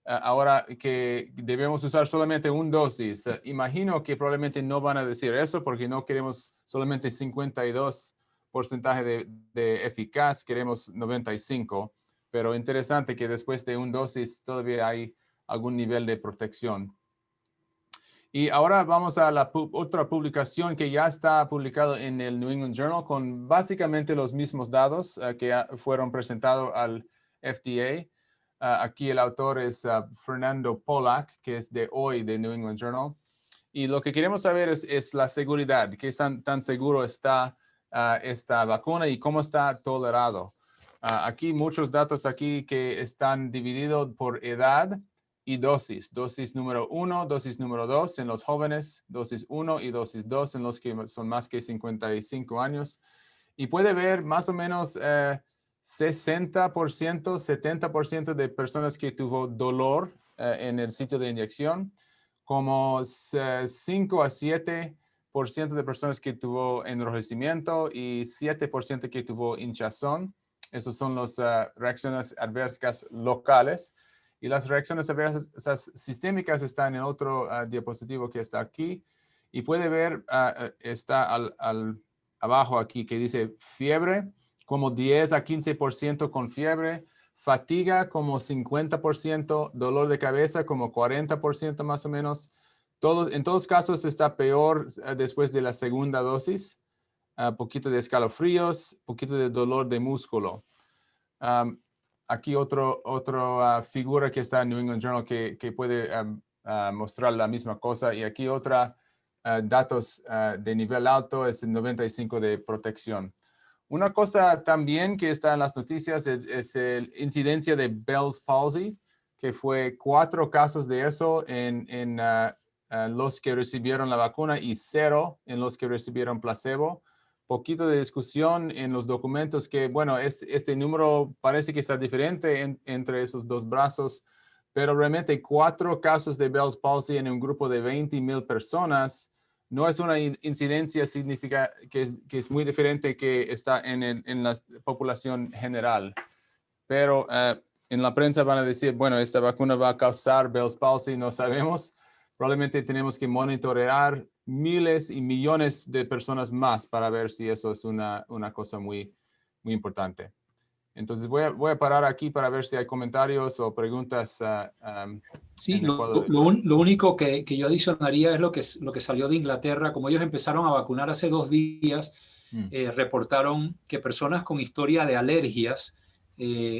ahora que debemos usar solamente una dosis. Imagino que probablemente no van a decir eso porque no queremos solamente 52% de eficaz, queremos 95%. Pero interesante que después de una dosis todavía hay algún nivel de protección. Y ahora vamos a la otra publicación que ya está publicado en el New England Journal con básicamente los mismos datos que fueron presentados al FDA. Aquí el autor es Fernando Pollack, que es de hoy de New England Journal. Y lo que queremos saber es la seguridad, qué tan seguro está esta vacuna y cómo está tolerado. Aquí muchos datos aquí que están divididos por edad y dosis. Dosis número 1, dosis número 2 en los jóvenes, dosis 1 y dosis 2 en los que son más que 55 años. Y puede ver más o menos 60%, 70% de personas que tuvo dolor en el sitio de inyección, como 5 a 7% de personas que tuvo enrojecimiento y 7% que tuvo hinchazón. Esas son las reacciones adversas locales. Y las reacciones adversas sistémicas están en otro diapositivo que está aquí. Y puede ver, está abajo aquí que dice fiebre, como 10 a 15% con fiebre, fatiga como 50%, dolor de cabeza como 40% más o menos. En todos casos está peor después de la segunda dosis. Poquito de escalofríos, poquito de dolor de músculo. Aquí otra figura que está en New England Journal que puede mostrar la misma cosa. Y aquí otra datos de nivel alto es el 95 de protección. Una cosa también que está en las noticias es la incidencia de Bell's palsy. que fue 4 casos de eso en los que recibieron la vacuna y 0 en los que recibieron placebo. Poquito de discusión en los documentos que, bueno, este número parece que está diferente entre esos dos brazos, pero realmente 4 casos de Bell's palsy en un grupo de 20,000 personas no es una incidencia significativa que es muy diferente que está en la población general. Pero en la prensa van a decir, bueno, esta vacuna va a causar Bell's palsy, no sabemos. Probablemente tenemos que monitorear miles y millones de personas más para ver si eso es una cosa muy, muy importante. Entonces voy a parar aquí para ver si hay comentarios o preguntas. Sí, lo único que yo adicionaría es lo que salió de Inglaterra. Como ellos empezaron a vacunar hace 2 días, reportaron que personas con historia de alergias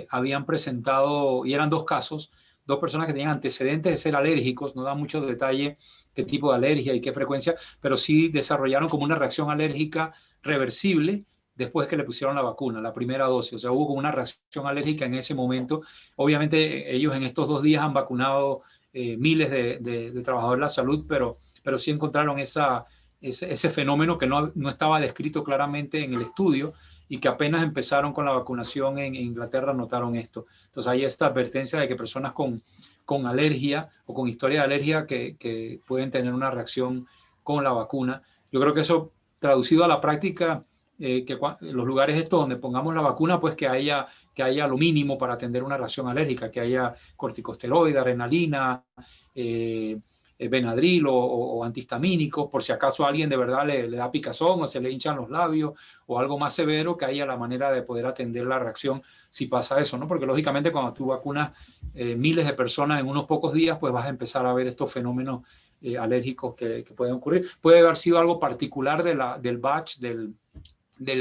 habían presentado, y eran 2 casos, 2 personas que tenían antecedentes de ser alérgicos, no da mucho detalle qué tipo de alergia y qué frecuencia, pero sí desarrollaron como una reacción alérgica reversible después que le pusieron la vacuna, la primera dosis. O sea, hubo como una reacción alérgica en ese momento. Obviamente ellos en estos 2 días han vacunado miles de trabajadores de la salud, pero sí encontraron ese fenómeno que no estaba descrito claramente en el estudio y que apenas empezaron con la vacunación en Inglaterra notaron esto. Entonces hay esta advertencia de que personas con alergia o con historia de alergia que pueden tener una reacción con la vacuna. Yo creo que eso, traducido a la práctica, que los lugares estos donde pongamos la vacuna, pues que haya lo mínimo para atender una reacción alérgica, que haya corticosteroide, adrenalina, Benadryl o antihistamínicos, por si acaso a alguien de verdad le da picazón o se le hinchan los labios o algo más severo, que haya la manera de poder atender la reacción si pasa eso, ¿no? Porque lógicamente cuando tú vacunas miles de personas en unos pocos días, pues vas a empezar a ver estos fenómenos alérgicos que pueden ocurrir. Puede haber sido algo particular del batch, del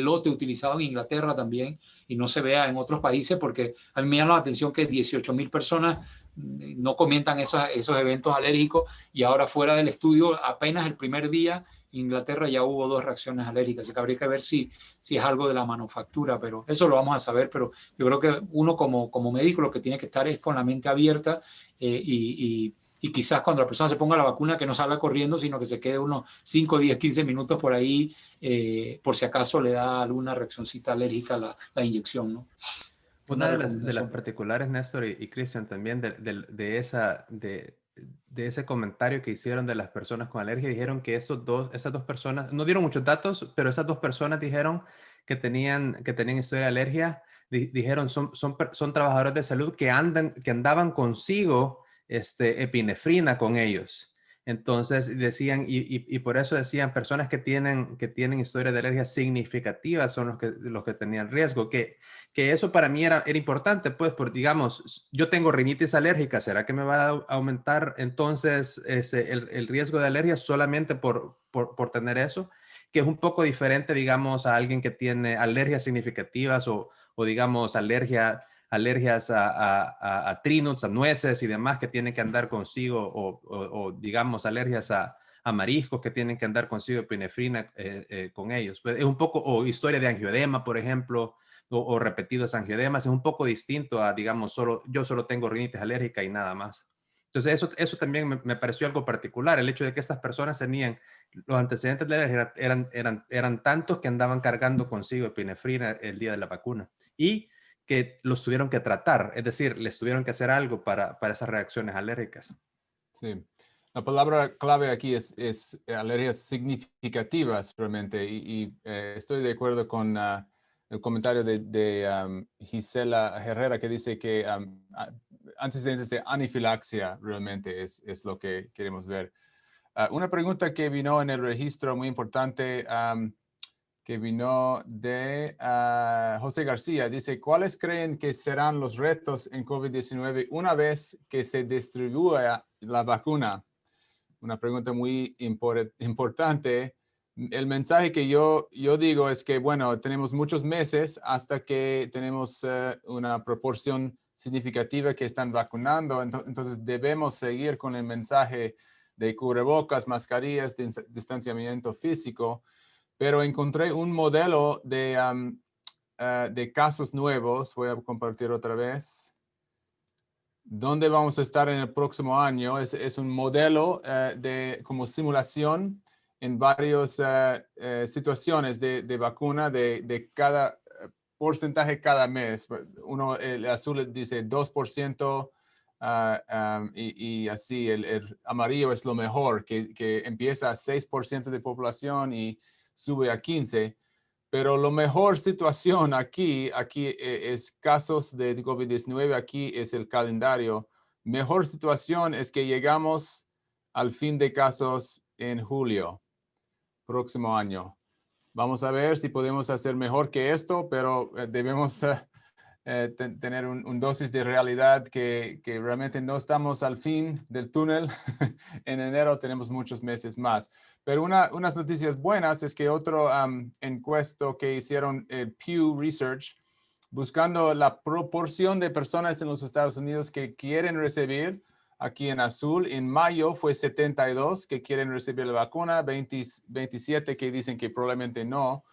lote utilizado en Inglaterra también y no se vea en otros países, porque a mí me llama la atención que 18,000 personas no comentan esos eventos alérgicos y ahora fuera del estudio apenas el primer día en Inglaterra ya hubo 2 reacciones alérgicas, así que habría que ver si es algo de la manufactura, pero eso lo vamos a saber. Pero yo creo que uno como médico lo que tiene que estar es con la mente abierta y quizás cuando la persona se ponga la vacuna que no salga corriendo, sino que se quede unos 5, 10, 15 minutos por ahí, por si acaso le da alguna reaccioncita alérgica a la inyección, ¿no? Una de las particulares, Néstor y Cristian, también de ese comentario que hicieron de las personas con alergia, dijeron que esas 2 personas, no dieron muchos datos, pero esas 2 personas dijeron que tenían historia de alergia, dijeron son trabajadores de salud que andaban consigo epinefrina con ellos. Entonces decían, y por eso decían, personas que tienen historia de alergia significativa son los que tenían riesgo, que eso para mí era importante, pues, porque digamos, yo tengo rinitis alérgica, ¿será que me va a aumentar entonces el riesgo de alergia solamente por tener eso? Que es un poco diferente, digamos, a alguien que tiene alergias significativas o digamos, alergias a trinuts, a nueces y demás que tienen que andar consigo o digamos, alergias a mariscos que tienen que andar consigo epinefrina con ellos. Es un poco, o historia de angioedema, por ejemplo, o repetidos angioedemas, es un poco distinto a, digamos, yo solo tengo rinitis alérgica y nada más. Entonces, eso también me pareció algo particular, el hecho de que estas personas tenían los antecedentes de alergia eran tantos que andaban cargando consigo epinefrina el día de la vacuna y que los tuvieron que tratar, es decir, les tuvieron que hacer algo para esas reacciones alérgicas. Sí. La palabra clave aquí es alergias significativas realmente y estoy de acuerdo con el comentario de Gisela Herrera que dice que antecedentes de anifilaxia realmente es lo que queremos ver. Una pregunta que vino en el registro muy importante que vino de José García. Dice, ¿cuáles creen que serán los retos en COVID-19 una vez que se distribuya la vacuna? Una pregunta muy importante. El mensaje que yo digo es que, bueno, tenemos muchos meses hasta que tenemos una proporción significativa que están vacunando. Entonces, debemos seguir con el mensaje de cubrebocas, mascarillas, distanciamiento físico. Pero encontré un modelo de casos nuevos. Voy a compartir otra vez. ¿Dónde vamos a estar en el próximo año? Es un modelo como simulación en varias situaciones de vacuna de cada porcentaje cada mes. El azul dice 2%, y así el amarillo es lo mejor, que empieza a 6% de población y sube a 15%. Pero la mejor situación aquí es casos de COVID-19, aquí es el calendario. Mejor situación es que llegamos al fin de casos en julio, próximo año. Vamos a ver si podemos hacer mejor que esto, pero debemos tener un dosis de realidad que realmente no estamos al fin del túnel. En enero tenemos muchos meses más. Pero unas noticias buenas es que otro encuesto que hicieron Pew Research, buscando la proporción de personas en los Estados Unidos que quieren recibir, aquí en azul, en mayo fue 72 que quieren recibir la vacuna, 27 que dicen que probablemente no.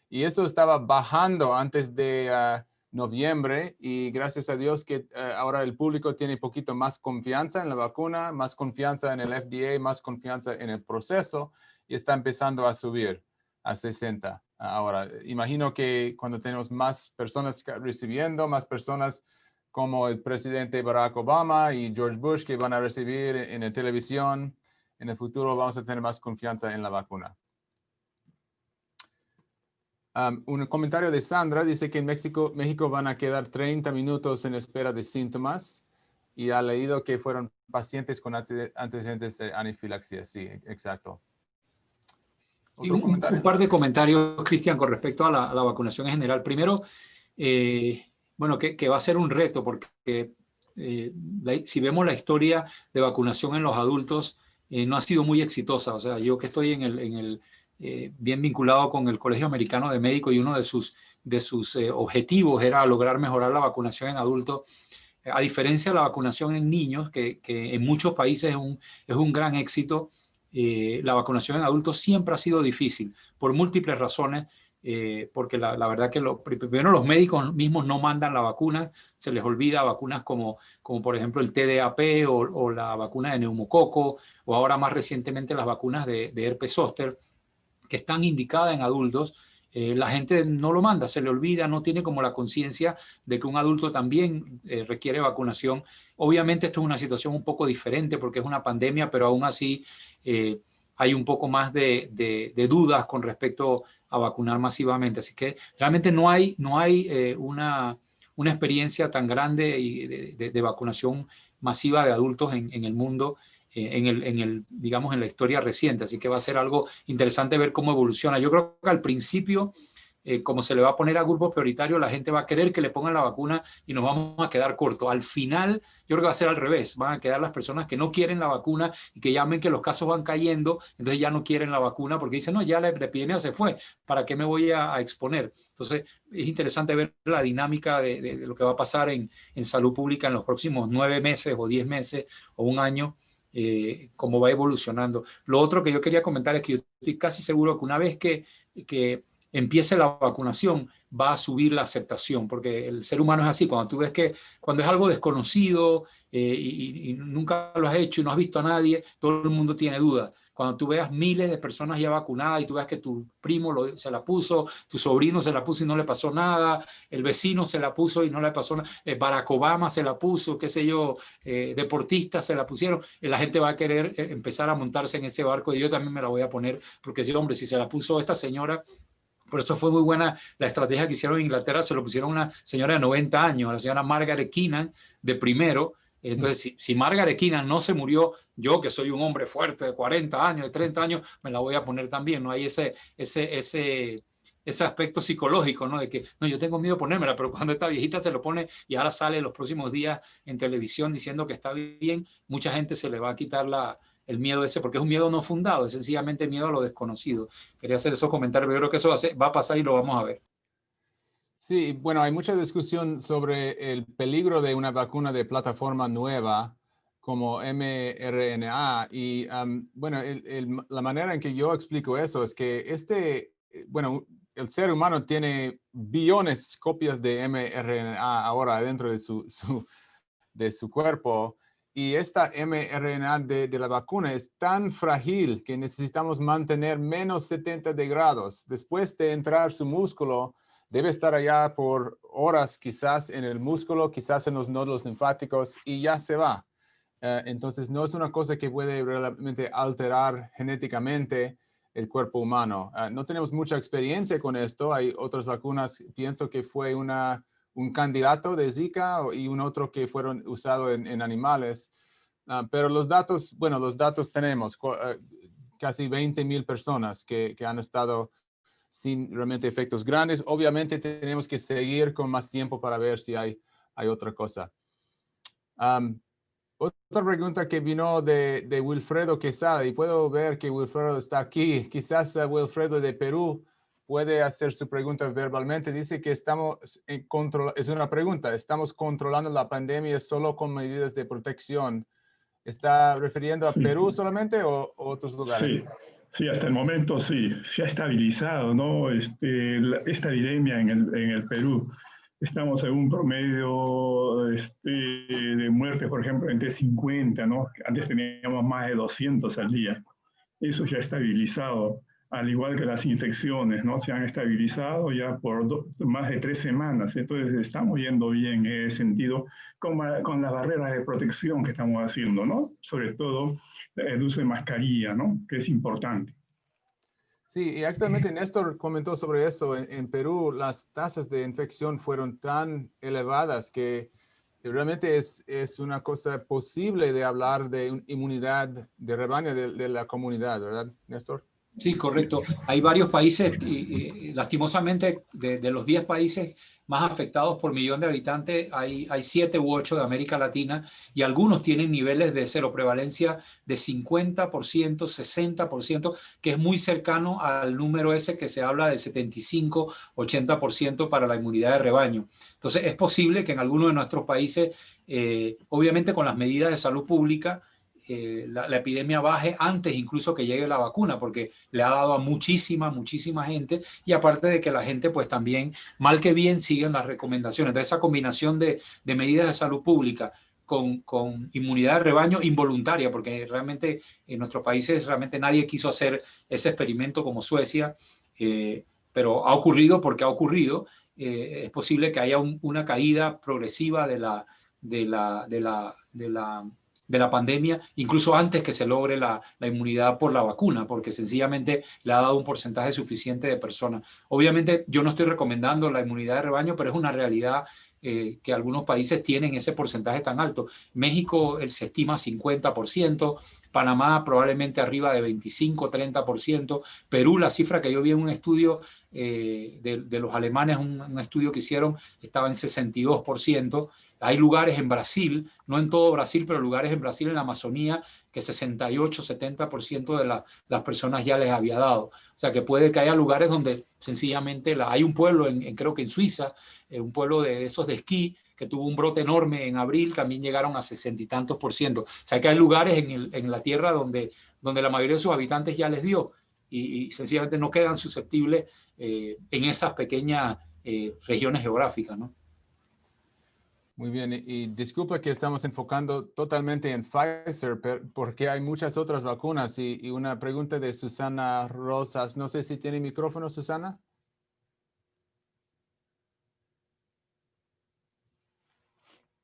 Y eso estaba bajando antes de noviembre, y gracias a Dios que ahora el público tiene un poquito más confianza en la vacuna, más confianza en el FDA, más confianza en el proceso, y está empezando a subir a 60. Ahora, imagino que cuando tenemos más personas recibiendo, más personas como el presidente Barack Obama y George Bush que van a recibir en la televisión, en el futuro vamos a tener más confianza en la vacuna. Un comentario de Sandra dice que en México van a quedar 30 minutos en espera de síntomas, y ha leído que fueron pacientes con antecedentes de anafilaxia. Sí, exacto. Un par de comentarios, Cristian, con respecto a la vacunación en general. Primero, bueno, que va a ser un reto porque si vemos la historia de vacunación en los adultos, no ha sido muy exitosa. O sea, yo que estoy bien vinculado con el Colegio Americano de Médicos, y uno de sus objetivos era lograr mejorar la vacunación en adultos. A diferencia de la vacunación en niños, que en muchos países es un gran éxito, la vacunación en adultos siempre ha sido difícil por múltiples razones, porque la verdad que primero los médicos mismos no mandan la vacuna, se les olvida vacunas como por ejemplo el TDAP o la vacuna de neumococo, o ahora más recientemente las vacunas de herpes zóster, que están indicadas en adultos. La gente no lo manda, se le olvida, no tiene como la conciencia de que un adulto también requiere vacunación. Obviamente esto es una situación un poco diferente porque es una pandemia, pero aún así hay un poco más de dudas con respecto a vacunar masivamente. Así que realmente no hay una experiencia tan grande de vacunación masiva de adultos en el mundo, digamos, en la historia reciente. Así que va a ser algo interesante ver cómo evoluciona. Yo creo que al principio, como se le va a poner a grupos prioritarios, la gente va a querer que le pongan la vacuna y nos vamos a quedar cortos. Al final, yo creo que va a ser al revés. Van a quedar las personas que no quieren la vacuna y que ya ven que los casos van cayendo, entonces ya no quieren la vacuna porque dicen, no, ya la epidemia se fue, ¿para qué me voy a exponer? Entonces, es interesante ver la dinámica de lo que va a pasar en salud pública en los próximos 9 meses o 10 meses o un año. Cómo va evolucionando. Lo otro que yo quería comentar es que yo estoy casi seguro que una vez que empiece la vacunación va a subir la aceptación, porque el ser humano es así. Cuando tú ves que cuando es algo desconocido y nunca lo has hecho y no has visto a nadie, todo el mundo tiene dudas. Cuando tú veas miles de personas ya vacunadas y tú ves que tu primo se la puso, tu sobrino se la puso y no le pasó nada, el vecino se la puso y no le pasó nada, Barack Obama se la puso, qué sé yo, deportistas se la pusieron, la gente va a querer empezar a montarse en ese barco, y yo también me la voy a poner, porque sí, hombre, si se la puso esta señora. Por eso fue muy buena la estrategia que hicieron en Inglaterra. Se lo pusieron a una señora de 90 años, a la señora Margaret Keenan, de primero. Entonces, si Margaret Keenan no se murió, yo que soy un hombre fuerte de 40 años, de 30 años, me la voy a poner también. No hay ese aspecto psicológico, ¿no? De que, no, yo tengo miedo de ponérmela, pero cuando esta viejita se lo pone y ahora sale los próximos días en televisión diciendo que está bien, mucha gente se le va a quitar el miedo ese, porque es un miedo no fundado, es sencillamente miedo a lo desconocido. Quería hacer esos comentarios, pero yo creo que eso va a pasar y lo vamos a ver. Sí, bueno, hay mucha discusión sobre el peligro de una vacuna de plataforma nueva como mRNA, y bueno, la manera en que yo explico eso es que bueno, el ser humano tiene billones de copias de mRNA ahora dentro de su de su cuerpo. Y esta mRNA de la vacuna es tan frágil que necesitamos mantener menos 70 grados. Después de entrar su músculo, debe estar allá por horas, quizás en el músculo, quizás en los nódulos linfáticos, y ya se va. Entonces, no es una cosa que puede realmente alterar genéticamente el cuerpo humano. No tenemos mucha experiencia con esto. Hay otras vacunas, pienso que fue un candidato de Zika y un otro que fueron usados en animales. Pero los datos, bueno, los datos tenemos casi 20,000 personas que han estado sin realmente efectos grandes. Obviamente tenemos que seguir con más tiempo para ver si hay otra cosa. Otra pregunta que vino de Wilfredo Quesada, y puedo ver que Wilfredo está aquí. Quizás Wilfredo de Perú puede hacer su pregunta verbalmente. Dice que es una pregunta, ¿estamos controlando la pandemia solo con medidas de protección? ¿Está refiriendo a Perú solamente o otros lugares? Sí, hasta el momento sí, se ha estabilizado, ¿no? Esta epidemia en el Perú. Estamos en un promedio de muertes, por ejemplo, entre 50, ¿no? Antes teníamos más de 200 al día. Eso se ha estabilizado, al igual que las infecciones, ¿no? Se han estabilizado ya por más de 3 semanas. Entonces estamos yendo bien en ese sentido con las barreras de protección que estamos haciendo, ¿no? Sobre todo el uso de mascarilla, ¿no? Que es importante. Sí, y actualmente Néstor comentó sobre eso. En Perú las tasas de infección fueron tan elevadas que realmente es una cosa posible de hablar de inmunidad de rebaño de la comunidad, ¿verdad, Néstor? Sí, correcto. Hay varios países, lastimosamente, de los 10 países más afectados por millón de habitantes, hay 7 u 8 de América Latina y algunos tienen niveles de seroprevalencia de 50%, 60%, que es muy cercano al número ese que se habla de 75, 80% para la inmunidad de rebaño. Entonces, es posible que en algunos de nuestros países, obviamente con las medidas de salud pública, la epidemia baje antes incluso que llegue la vacuna, porque le ha dado a muchísima gente, y aparte de que la gente pues también, mal que bien, siguen las recomendaciones. De esa combinación de medidas de salud pública con inmunidad de rebaño involuntaria, porque realmente en nuestros países realmente nadie quiso hacer ese experimento como Suecia, pero ha ocurrido porque ha ocurrido. Es posible que haya una caída progresiva de la pandemia, incluso antes que se logre la inmunidad por la vacuna, porque sencillamente le ha dado un porcentaje suficiente de personas. Obviamente yo no estoy recomendando la inmunidad de rebaño, pero es una realidad que algunos países tienen ese porcentaje tan alto. México se estima 50%, Panamá probablemente arriba de 25, 30%, Perú, la cifra que yo vi en un estudio de los alemanes, un estudio que hicieron, estaba en 62%. Hay lugares en Brasil, no en todo Brasil, pero lugares en Brasil, en la Amazonía, que 68, 70% de las personas ya les había dado. O sea, que puede que haya lugares donde sencillamente hay un pueblo, creo que en Suiza, un pueblo de esos de esquí, que tuvo un brote enorme en abril, también llegaron a 60 y tantos %. O sea, que hay lugares en la Tierra donde la mayoría de sus habitantes ya les dio y sencillamente no quedan susceptibles en esas pequeñas regiones geográficas, ¿no? Muy bien, y disculpa que estamos enfocando totalmente en Pfizer, porque hay muchas otras vacunas. Y una pregunta de Susana Rosas. No sé si tiene micrófono, Susana.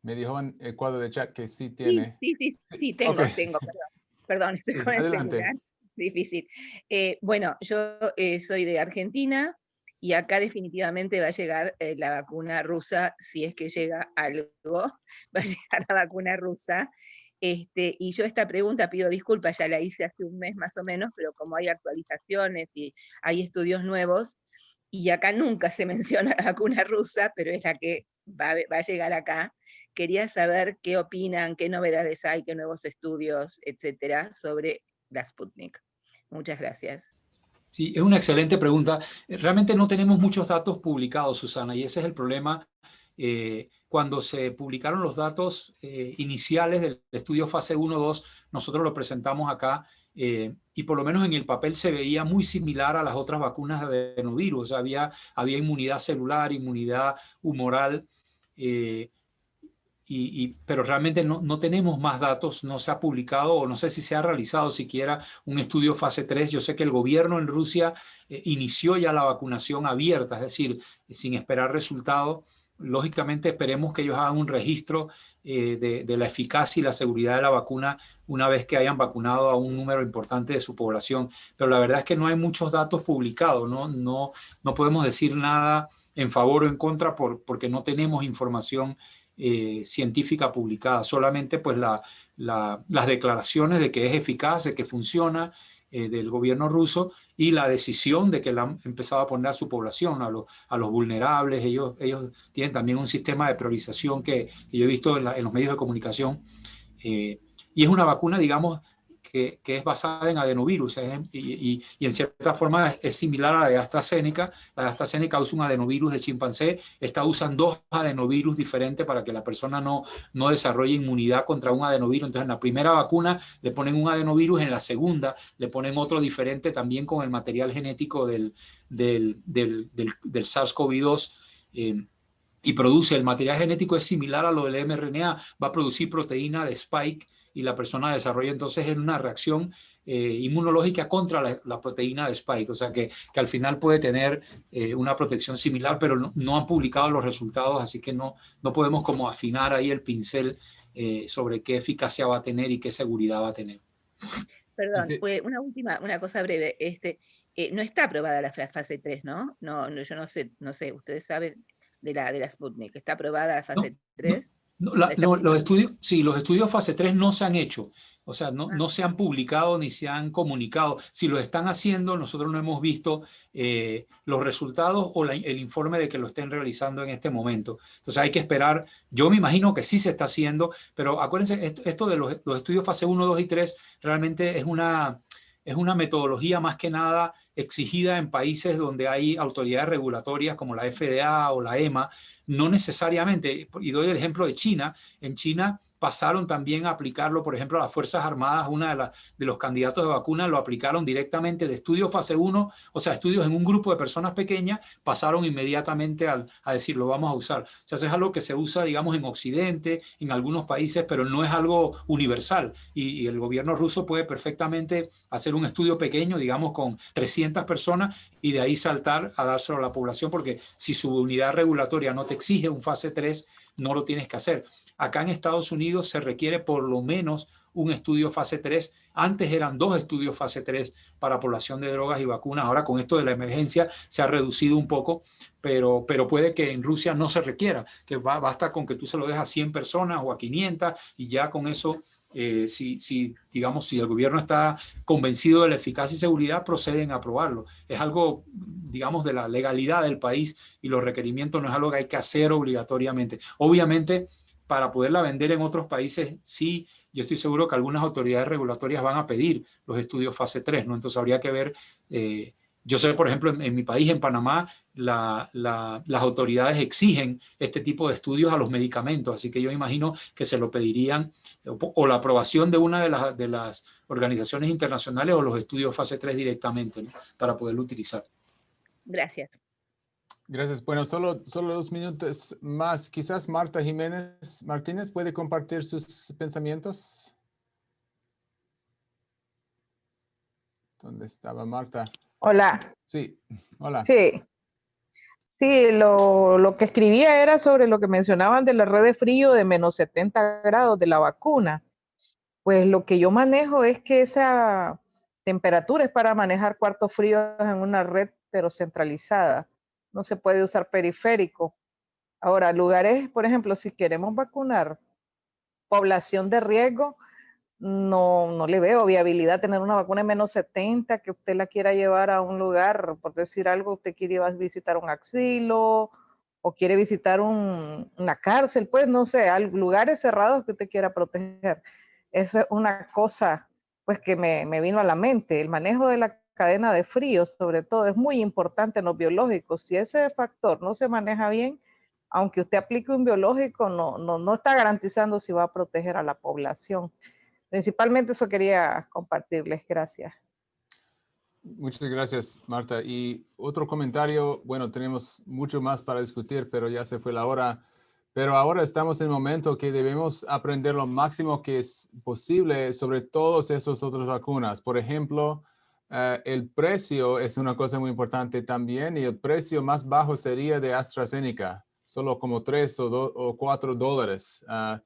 Me dijo en el cuadro de chat que sí tiene. Sí, tengo, perdón, estoy con el adelante. celular. Difícil. Bueno, yo soy de Argentina y acá definitivamente va a llegar la vacuna rusa, si es que llega algo, va a llegar la vacuna rusa. Y yo esta pregunta, pido disculpas, ya la hice hace un mes más o menos, pero como hay actualizaciones y hay estudios nuevos, y acá nunca se menciona la vacuna rusa, pero es la que va a llegar acá. Quería saber qué opinan, qué novedades hay, qué nuevos estudios, etcétera, sobre la Sputnik. Muchas gracias. Sí, es una excelente pregunta. Realmente no tenemos muchos datos publicados, Susana, y ese es el problema. Cuando se publicaron los datos iniciales del estudio fase 1-2, nosotros lo presentamos acá y por lo menos en el papel se veía muy similar a las otras vacunas de adenovirus. Había inmunidad celular, inmunidad humoral, pero realmente no tenemos más datos, no se ha publicado o no sé si se ha realizado siquiera un estudio fase 3. Yo sé que el gobierno en Rusia inició ya la vacunación abierta, es decir, sin esperar resultados. Lógicamente esperemos que ellos hagan un registro de la eficacia y la seguridad de la vacuna una vez que hayan vacunado a un número importante de su población. Pero la verdad es que no hay muchos datos publicados, no podemos decir nada en favor o en contra porque no tenemos información científica publicada, solamente pues las declaraciones de que es eficaz, de que funciona, del gobierno ruso, y la decisión de que la han empezado a poner a su población, a los vulnerables. Ellos tienen también un sistema de priorización que yo he visto en los medios de comunicación, y es una vacuna, digamos, que es basada en adenovirus, y en cierta forma es similar a la de AstraZeneca. La de AstraZeneca usa un adenovirus de chimpancé, esta usan 2 adenovirus diferentes para que la persona no desarrolle inmunidad contra un adenovirus. Entonces en la primera vacuna le ponen un adenovirus, en la segunda le ponen otro diferente también con el material genético del SARS-CoV-2, y produce, el material genético es similar a lo del mRNA, va a producir proteína de spike y la persona desarrolla entonces una reacción inmunológica contra la proteína de spike, o sea que al final puede tener una protección similar, pero no han publicado los resultados, así que no podemos como afinar ahí el pincel sobre qué eficacia va a tener y qué seguridad va a tener. Perdón, pues una cosa breve. No está aprobada la fase 3, ¿no? No, yo no sé, ustedes saben de la Sputnik. ¿Está aprobada la fase 3? Los estudios fase 3 no se han hecho, o sea, no se han publicado ni se han comunicado. Si lo están haciendo, nosotros no hemos visto los resultados o el informe de que lo estén realizando en este momento. Entonces hay que esperar. Yo me imagino que sí se está haciendo, pero acuérdense, esto de los estudios fase 1, 2 y 3 realmente es una metodología más que nada exigida en países donde hay autoridades regulatorias como la FDA o la EMA. No necesariamente, y doy el ejemplo de China. En China pasaron también a aplicarlo, por ejemplo, a las Fuerzas Armadas. Una de los candidatos de vacuna lo aplicaron directamente de estudios fase 1, o sea, estudios en un grupo de personas pequeñas, pasaron inmediatamente a decir, lo vamos a usar. O sea, eso es algo que se usa, digamos, en Occidente, en algunos países, pero no es algo universal. Y el gobierno ruso puede perfectamente hacer un estudio pequeño, digamos, con 300 personas, y de ahí saltar a dárselo a la población, porque si su unidad regulatoria no te exige un fase 3, no lo tienes que hacer. Acá en Estados Unidos se requiere por lo menos un estudio fase 3. Antes eran 2 estudios fase 3 para población de drogas y vacunas. Ahora con esto de la emergencia se ha reducido un poco, pero puede que en Rusia no se requiera, que basta con que tú se lo dejes a 100 personas o a 500 y ya con eso, digamos, si el gobierno está convencido de la eficacia y seguridad, proceden a aprobarlo. Es algo, digamos, de la legalidad del país, y los requerimientos no es algo que hay que hacer obligatoriamente. Obviamente, para poderla vender en otros países, sí, yo estoy seguro que algunas autoridades regulatorias van a pedir los estudios fase 3, ¿no? Entonces habría que ver. Yo sé, por ejemplo, en mi país, en Panamá, las autoridades exigen este tipo de estudios a los medicamentos, así que yo imagino que se lo pedirían, o la aprobación de una de las organizaciones internacionales, o los estudios fase 3 directamente, ¿no? Para poderlo utilizar. Gracias. Gracias. Bueno, solo 2 minutos más. Quizás Marta Jiménez Martínez puede compartir sus pensamientos. ¿Dónde estaba Marta? Hola. Sí, hola. Sí, lo que escribía era sobre lo que mencionaban de la red de frío de menos 70 grados de la vacuna. Pues lo que yo manejo es que esa temperatura es para manejar cuartos fríos en una red, pero centralizada. No se puede usar periférico. Ahora, lugares, por ejemplo, si queremos vacunar población de riesgo, no le veo viabilidad tener una vacuna en menos 70, que usted la quiera llevar a un lugar, por decir algo, usted quiere ir a visitar un asilo o quiere visitar una cárcel, pues no sé, lugares cerrados que usted quiera proteger. Esa es una cosa pues que me vino a la mente. El manejo de la cadena de frío, sobre todo, es muy importante en los biológicos. Si ese factor no se maneja bien, aunque usted aplique un biológico, no está garantizando si va a proteger a la población. Principalmente eso quería compartirles. Gracias. Muchas gracias, Marta. Y otro comentario, bueno, tenemos mucho más para discutir, pero ya se fue la hora. Pero ahora estamos en el momento que debemos aprender lo máximo que es posible sobre todas esas otras vacunas. Por ejemplo, el precio es una cosa muy importante también, y el precio más bajo sería de AstraZeneca, solo como $3 o $4.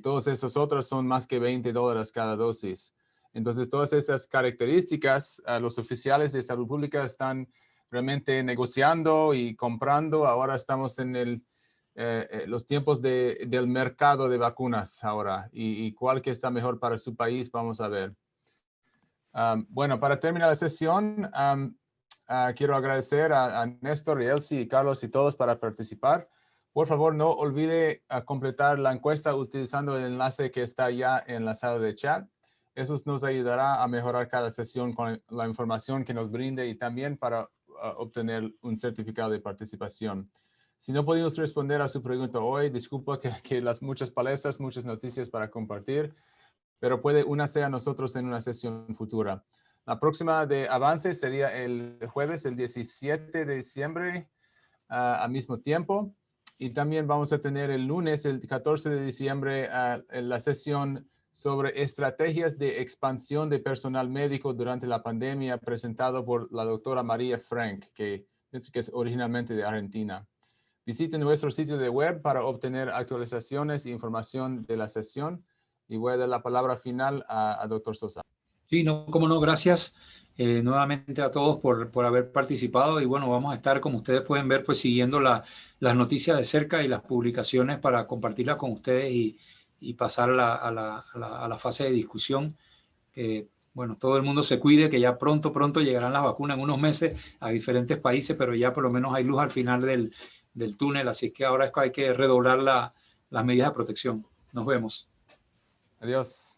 Todos esos otros son más que $20 cada dosis. Entonces, todas esas características, los oficiales de salud pública están realmente negociando y comprando. Ahora estamos en los tiempos del mercado de vacunas ahora, y cuál que está mejor para su país, vamos a ver. Bueno, para terminar la sesión, quiero agradecer a Néstor y Elsie y Carlos y todos para participar. Por favor, no olvide completar la encuesta utilizando el enlace que está ya en la sala de chat. Eso nos ayudará a mejorar cada sesión con la información que nos brinde, y también para obtener un certificado de participación. Si no pudimos responder a su pregunta hoy, disculpa que las muchas palestras, muchas noticias para compartir, pero puede unirse a nosotros en una sesión futura. La próxima de avance sería el jueves, el 17 de diciembre, al mismo tiempo. Y también vamos a tener el lunes, el 14 de diciembre, la sesión sobre estrategias de expansión de personal médico durante la pandemia, presentado por la doctora María Frank, que es originalmente de Argentina. Visiten nuestro sitio de web para obtener actualizaciones e información de la sesión. Y voy a dar la palabra final a Dr. Sosa. Sí, no, cómo no, gracias nuevamente a todos por haber participado. Y bueno, vamos a estar, como ustedes pueden ver, pues siguiendo las noticias de cerca y las publicaciones para compartirlas con ustedes y pasar a la fase de discusión. Bueno, todo el mundo se cuide, que ya pronto llegarán las vacunas en unos meses a diferentes países, pero ya por lo menos hay luz al final del túnel. Así es que ahora es que hay que redoblar las medidas de protección. Nos vemos. Adiós.